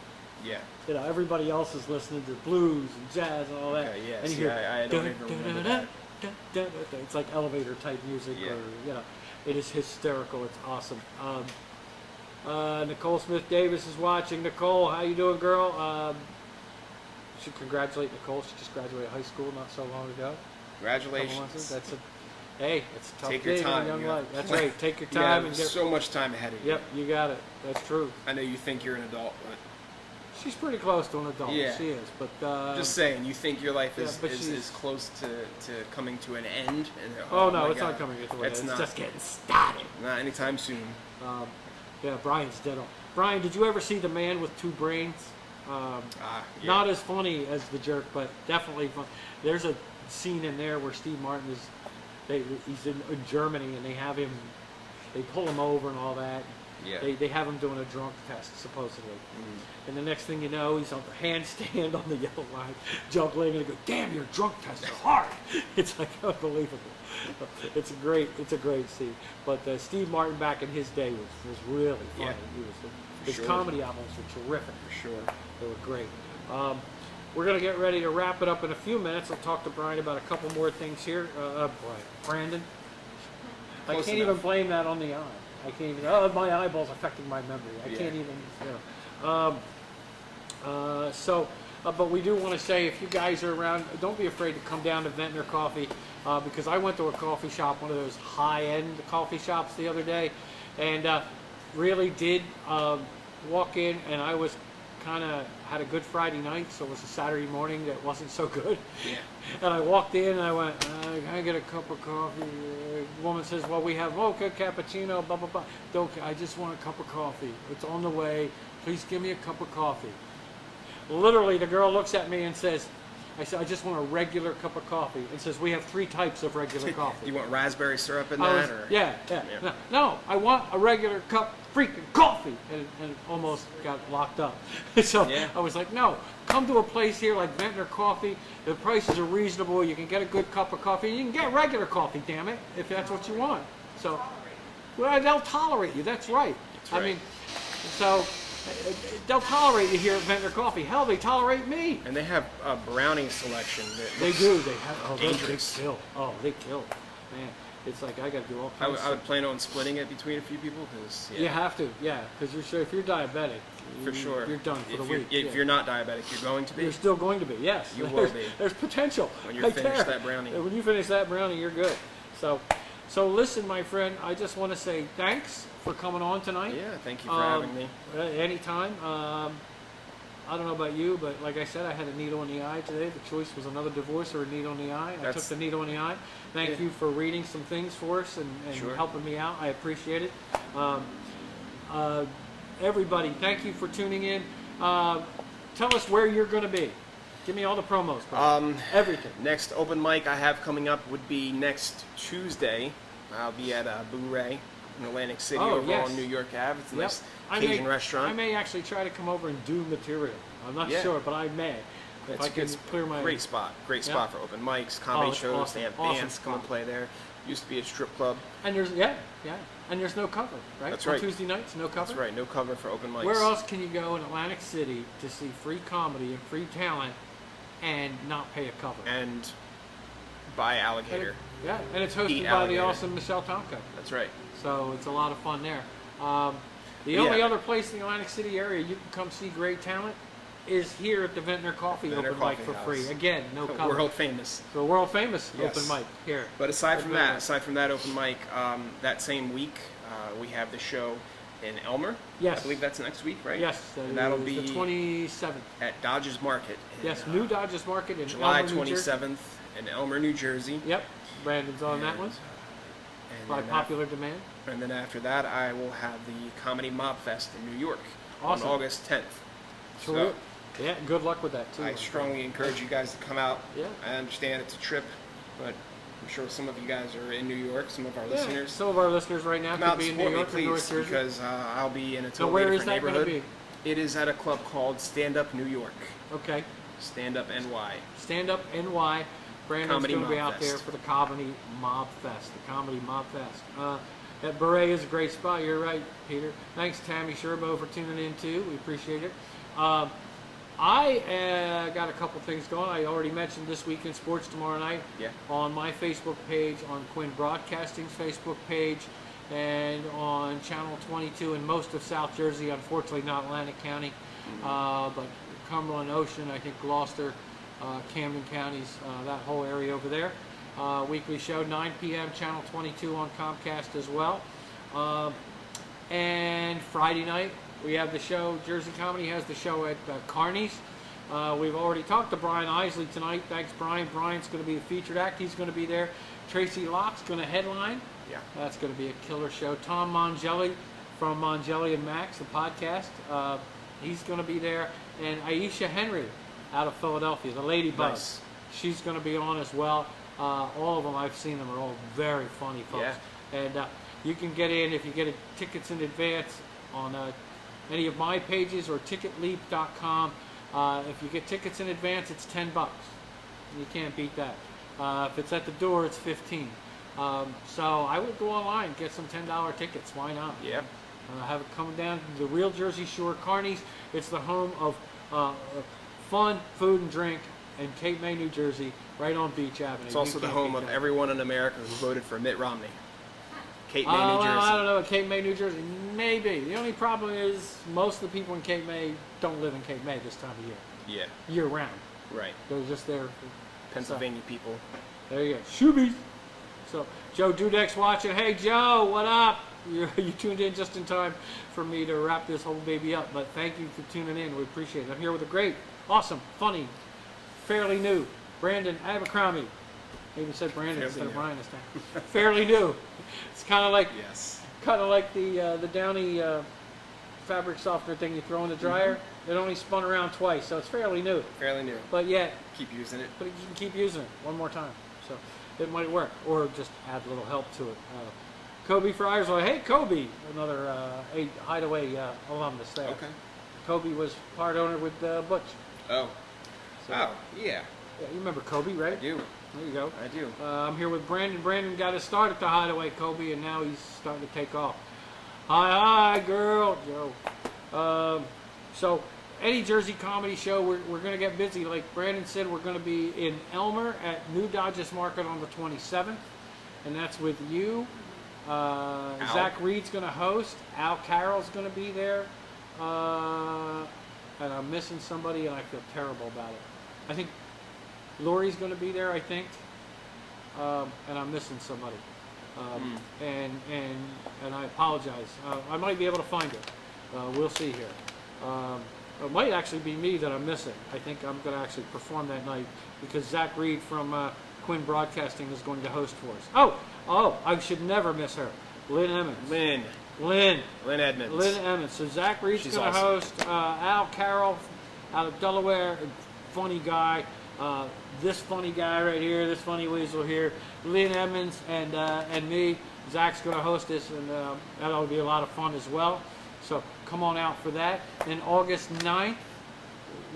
You know, everybody else is listening to blues and jazz and all that. Okay, yes. And you hear, I don't even remember that. It's like elevator type music, or you know, it is hysterical. It's awesome. Nicole Smith Davis is watching. Nicole, how you doing, girl? Should congratulate Nicole. She just graduated high school not so long ago. Congratulations. It's a tough Take your time, young life. That's right. Take your time and get so much time ahead of you. Yep, you got it. That's true. I know you think you're an adult, but she's pretty close to an adult. Yeah. She is, but just saying, you think your life is close to coming to an end? And, no, it's not coming to an end. It's just getting started. Not anytime soon. Brian's dead on. Brian, did you ever see The Man with Two Brains? Not as funny as The Jerk, but definitely fun. There's a scene in there where Steve Martin he's in Germany, and they pull him over and all that. Yeah. They have him doing a drunk test, supposedly. And the next thing you know, he's on the handstand on the yellow line, juggling, and they go, "Damn, your drunk tests are hard." It's like unbelievable. It's a great scene. But Steve Martin back in his day was really funny. Yeah. His comedy albums were terrific. For sure. They were great. We're going to get ready to wrap it up in a few minutes. I'll talk to Brian about a couple more things here. Brandon. I Close can't enough. even blame that on the eye. I can't even. Oh, my eyeball's affecting my memory. I can't even. But we do want to say, if you guys are around, don't be afraid to come down to Ventnor Coffee, because I went to a coffee shop, one of those high-end coffee shops the other day, and really did walk in, and I was kind of had a good Friday night, so it was a Saturday morning that wasn't so good. Yeah. And I walked in and I went, "Can I get a cup of coffee?" The woman says, "Well, we have mocha, cappuccino, blah, blah, blah." "Don't, I just want a cup of coffee. It's on the way. Please give me a cup of coffee." Literally, the girl looks at me and says, I said, "I just want a regular cup of coffee." And says, "We have 3 types of regular coffee." You want raspberry syrup in I that? was- Or? yeah. No, I want a regular cup freaking coffee. And almost got locked up. So Yeah. I was like, "No, come to a place here like Ventnor Coffee. The prices are reasonable. You can get a good cup of coffee. You can get regular coffee, damn it, if that's what you want." So, well, they'll tolerate you. That's right. That's I right. mean, so they'll tolerate you here at Ventnor Coffee. Hell, they tolerate me. And they have a brownie selection. That They looks do. They have. Oh, dangerous. they kill. Oh, they kill. Man, it's like I got to do all I kinds. would, I would plan on splitting it between a few people because You have to, yeah, because if you're diabetic, for sure you're done for if the you're, week. If you're not diabetic, you're going to be. You're still going to be, yes. You will be. There's potential. When you right finish there. that brownie. When you finish that brownie, you're good. So listen, my friend, I just want to say thanks for coming on tonight. Yeah, thank you for having me. Anytime. I don't know about you, but like I said, I had a needle in the eye today. The choice was another divorce or a needle in the eye. I took the needle in the eye. Thank you for reading some things for us and Sure. helping me out. I appreciate it. Everybody, thank you for tuning in. Tell us where you're going to be. Give me all the promos, bro. Everything. Next open mic I have coming up would be next Tuesday. I'll be at Boo-Ray in Atlantic City over on New York Ave. It's a nice Cajun restaurant. I may actually try to come over and do material. I'm not sure, but I may. If I can clear my great spot. Great spot for open mics, comedy it's shows. awesome. They have Awesome bands come and spot. play there. Used to be a strip club. And there's and there's no cover, right? That's On right. Tuesday nights, no cover. That's right. No cover for open mics. Where else can you go in Atlantic City to see free comedy and free talent and not pay a cover? And buy alligator. And it's hosted Eat by alligator. the awesome Michelle Tomko. That's right. So it's a lot of fun there. The only other place in the Atlantic City area you can come see great talent is here at the Ventnor Coffee Ventnor open mic Coffee for House. free. Again, no cover. World famous. So world famous Yes. open mic here. But aside from that open mic, that same week we have the show in Elmer. Yes. I believe that's next week, right? Yes, And that'll the be 27th. at Dodge's Market. In, Yes, New Dodgers Market in July Elmer, New Jersey. 27th in Elmer, New Jersey. Yep, Brandon's on that one And by then popular demand. And then after that, I will have the Comedy Mob Fest in New York Awesome. on August 10th. True. Yeah, good luck with that too. I strongly encourage you guys to come out. Yeah. I understand it's a trip, but I'm sure some of you guys are in New York, some of our listeners. Some of our listeners right now Come could out and be in New support me, York or North please, Jersey. because I'll be in a So totally where is different that going to neighborhood. be? It is at a club called Stand Up New York. Okay. Stand Up NY. Stand Up NY. Brandon's Comedy going to be Mob out there Fest. for the Comedy Mob Fest. The Comedy Mob Fest. That Beret is a great spot. You're right, Peter. Thanks, Tammy Sherbo, for tuning in too. We appreciate it. I got a couple things going. I already mentioned This Week in Sports tomorrow night on my Facebook page, on Quinn Broadcasting's Facebook page, and on Channel 22 in most of South Jersey. Unfortunately, not Atlantic County, but Cumberland, Ocean, I think Gloucester, Camden counties, that whole area over there. Weekly show, 9 p.m., Channel 22 on Comcast as well. And Friday night, we have the show, Jersey Comedy has the show at Carney's. We've already talked to Brian Isley tonight. Thanks, Brian. Brian's going to be the featured act. He's going to be there. Tracy Locke's going to headline. Yeah. That's going to be a killer show. Tom Mongelli from Mongelli and Max, the podcast, he's going to be there. And Aisha Henry out of Philadelphia, the Lady Buzz. Nice. She's going to be on as well. All of them, I've seen them, are all very funny folks. Yeah. And you can get in if you get tickets in advance on any of my pages or ticketleap.com. If you get tickets in advance, it's $10. You can't beat that. If it's at the door, it's $15. So I would go online and get some $10 tickets. Why not? Yep. Have it come down to the real Jersey Shore Carnies. It's the home of fun, food, and drink in Cape May, New Jersey, right on Beach Avenue. It's also the home of everyone in America who voted for Mitt Romney. Cape May, New Jersey. I don't know, Cape May, New Jersey. Maybe. The only problem is most of the people in Cape May don't live in Cape May this time of year. Yeah. Year round. Right. They're just there. Pennsylvania people. There you go. Shoobies. So, Joe Dudek's watching. Hey, Joe, what up? You tuned in just in time for me to wrap this whole baby up. But thank you for tuning in. We appreciate it. I'm here with a great, awesome, funny, fairly new Brandon Abercrombie. I even said Brandon instead of Brian this time. Fairly new. It's kind of like the Downy fabric softener thing you throw in the dryer. It only spun around twice, so it's fairly new. Fairly new. But yet, keep using it. But you can keep using it one more time, so it might work, or just add a little help to it. Kobe Fryer's like, hey Kobe, another Hideaway alumnus there. Okay. Kobe was part owner with Butch. Oh. So, yeah. Yeah, you remember Kobe, right? I do. There you go. I do. I'm here with Brandon. Brandon got his start at the Hideaway, Kobe, and now he's starting to take off. Hi, girl, Joe. So, any Jersey comedy show, we're going to get busy. Like Brandon said, we're going to be in Elmer at New Dodges Market on the 27th, and that's with you. Zach Reed's going to host. Al Carroll's going to be there. And I'm missing somebody, and I feel terrible about it. I think Lori's going to be there, I think. And I'm missing somebody. And I apologize. I might be able to find it. We'll see here. It might actually be me that I'm missing. I think I'm going to actually perform that night because Zach Reed from Quinn Broadcasting is going to host for us. Oh, I should never miss her. Lynn Emmons. Lynn Edmonds. Lynn Emmons. So Zach Reed's going to awesome. host. Al Carroll out of Delaware, funny guy. This funny guy right here, this funny weasel here. Lynn Emmons and me. Zach's going to host this, and that'll be a lot of fun as well. So come on out for that. Then August 9th,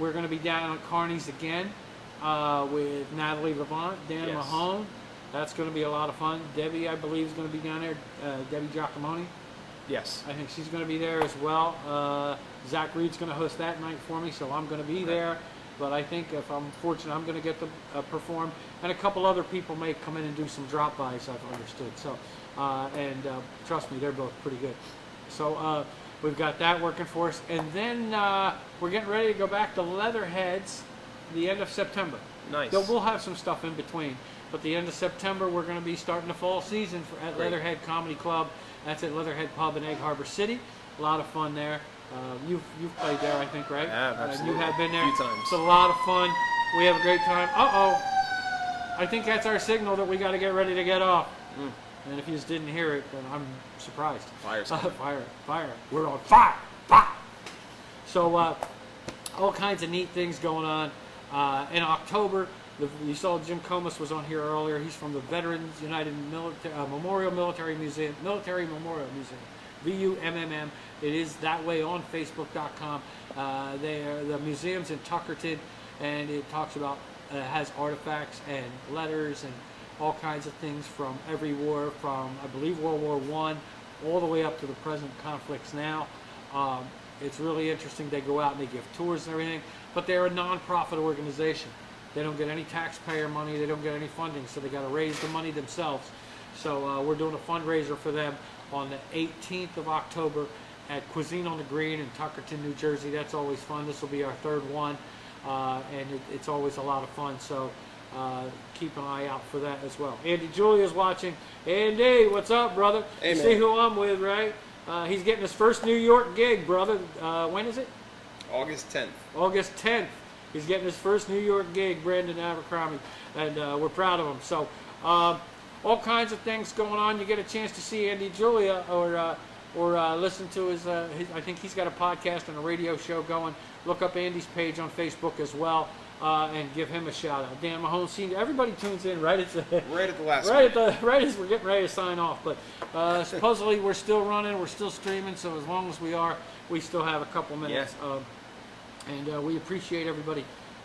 we're going to be down at Carney's again with Natalie Levant, Dan Mahone. That's going to be a lot of fun. Debbie, I believe, is going to be down there. Debbie Giacomoni. Yes. I think she's going to be there as well. Zach Reed's going to host that night for me, so I'm going to be there. But I think if I'm fortunate, I'm going to get to perform. And a couple other people may come in and do some drop-bys, I've understood. So, trust me, they're both pretty good. So we've got that working for us. And then we're getting ready to go back to Leatherheads the end of September. Nice. So we'll have some stuff in between. But the end of September, we're going to be starting the fall season at Leatherhead Comedy Club. That's at Leatherhead Pub in Egg Harbor City. A lot of fun there. You've played there, I think, right? Yeah, absolutely. You have been there. A few times. It's a lot of fun. We have a great time. I think that's our signal that we got to get ready to get off. And if you just didn't hear it, then I'm surprised. Fire's coming. Fire. We're on fire. So all kinds of neat things going on. In October, you saw Jim Comas was on here earlier. He's from the Veterans United Memorial Military Museum, VUMMM. It is that way on Facebook.com. The museum's in Tuckerton, and it talks about, has artifacts and letters and all kinds of things from every war, from I believe World War I, all the way up to the present conflicts now. It's really interesting. They go out and they give tours and everything, but they're a non-profit organization. They don't get any taxpayer money. They don't get any funding, so they got to raise the money themselves. So we're doing a fundraiser for them on the 18th of October at Cuisine on the Green in Tuckerton, New Jersey. That's always fun. This will be our third one, and it's always a lot of fun. So keep an eye out for that as well. Andy Julia's watching. Andy, what's up, brother? Hey, you man. see who I'm with, right? He's getting his first New York gig, brother. When is it? August 10th. August 10th. He's getting his first New York gig, Brandon Abercrombie, and we're proud of him. So all kinds of things going on. You get a chance to see Andy Julia or listen to his, I think he's got a podcast and a radio show going. Look up Andy's page on Facebook as well. and give him a shout out. Dan Mahone Senior. Everybody tunes in right at the Right at the last right as we're getting ready to sign off. But supposedly we're still running, we're still streaming. So as long as we are, we still have a couple minutes. And we appreciate everybody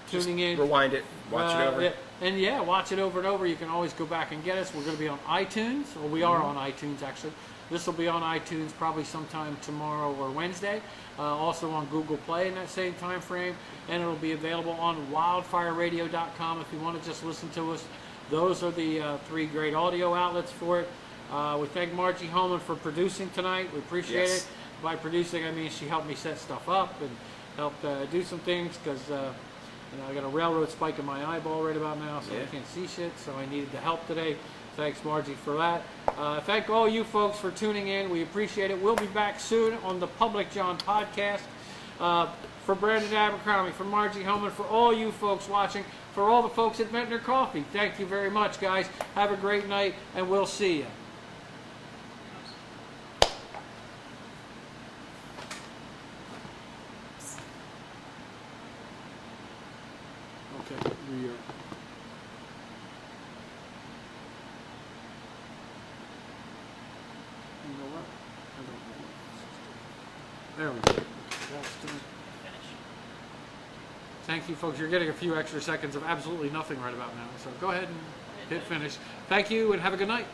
tuning in. Rewind it, watch it over. And watch it over and over. You can always go back and get us. We're going to be on iTunes, or we are on iTunes actually. This will be on iTunes probably sometime tomorrow or Wednesday. Also on Google Play in that same time frame. And it'll be available on wildfireradio.com if you want to just listen to us. Those are the 3 great audio outlets for it. We thank Margie Holman for producing tonight. We appreciate it. By producing, I mean she helped me set stuff up and helped do some things because I got a railroad spike in my eyeball right about now, so I can't see shit. So I needed the help today. Thanks, Margie, for that. Thank all you folks for tuning in. We appreciate it. We'll be back soon on the Public John podcast. For Brandon Abercrombie, for Margie Holman, for all you folks watching, for all the folks at Ventnor Coffee, thank you very much, guys. Have a great night, and we'll see you. Okay, we are. You know what? I don't know. There we go. That's done. Thank you, folks. You're getting a few extra seconds of absolutely nothing right about now. So go ahead and hit finish. Thank you, and have a good night.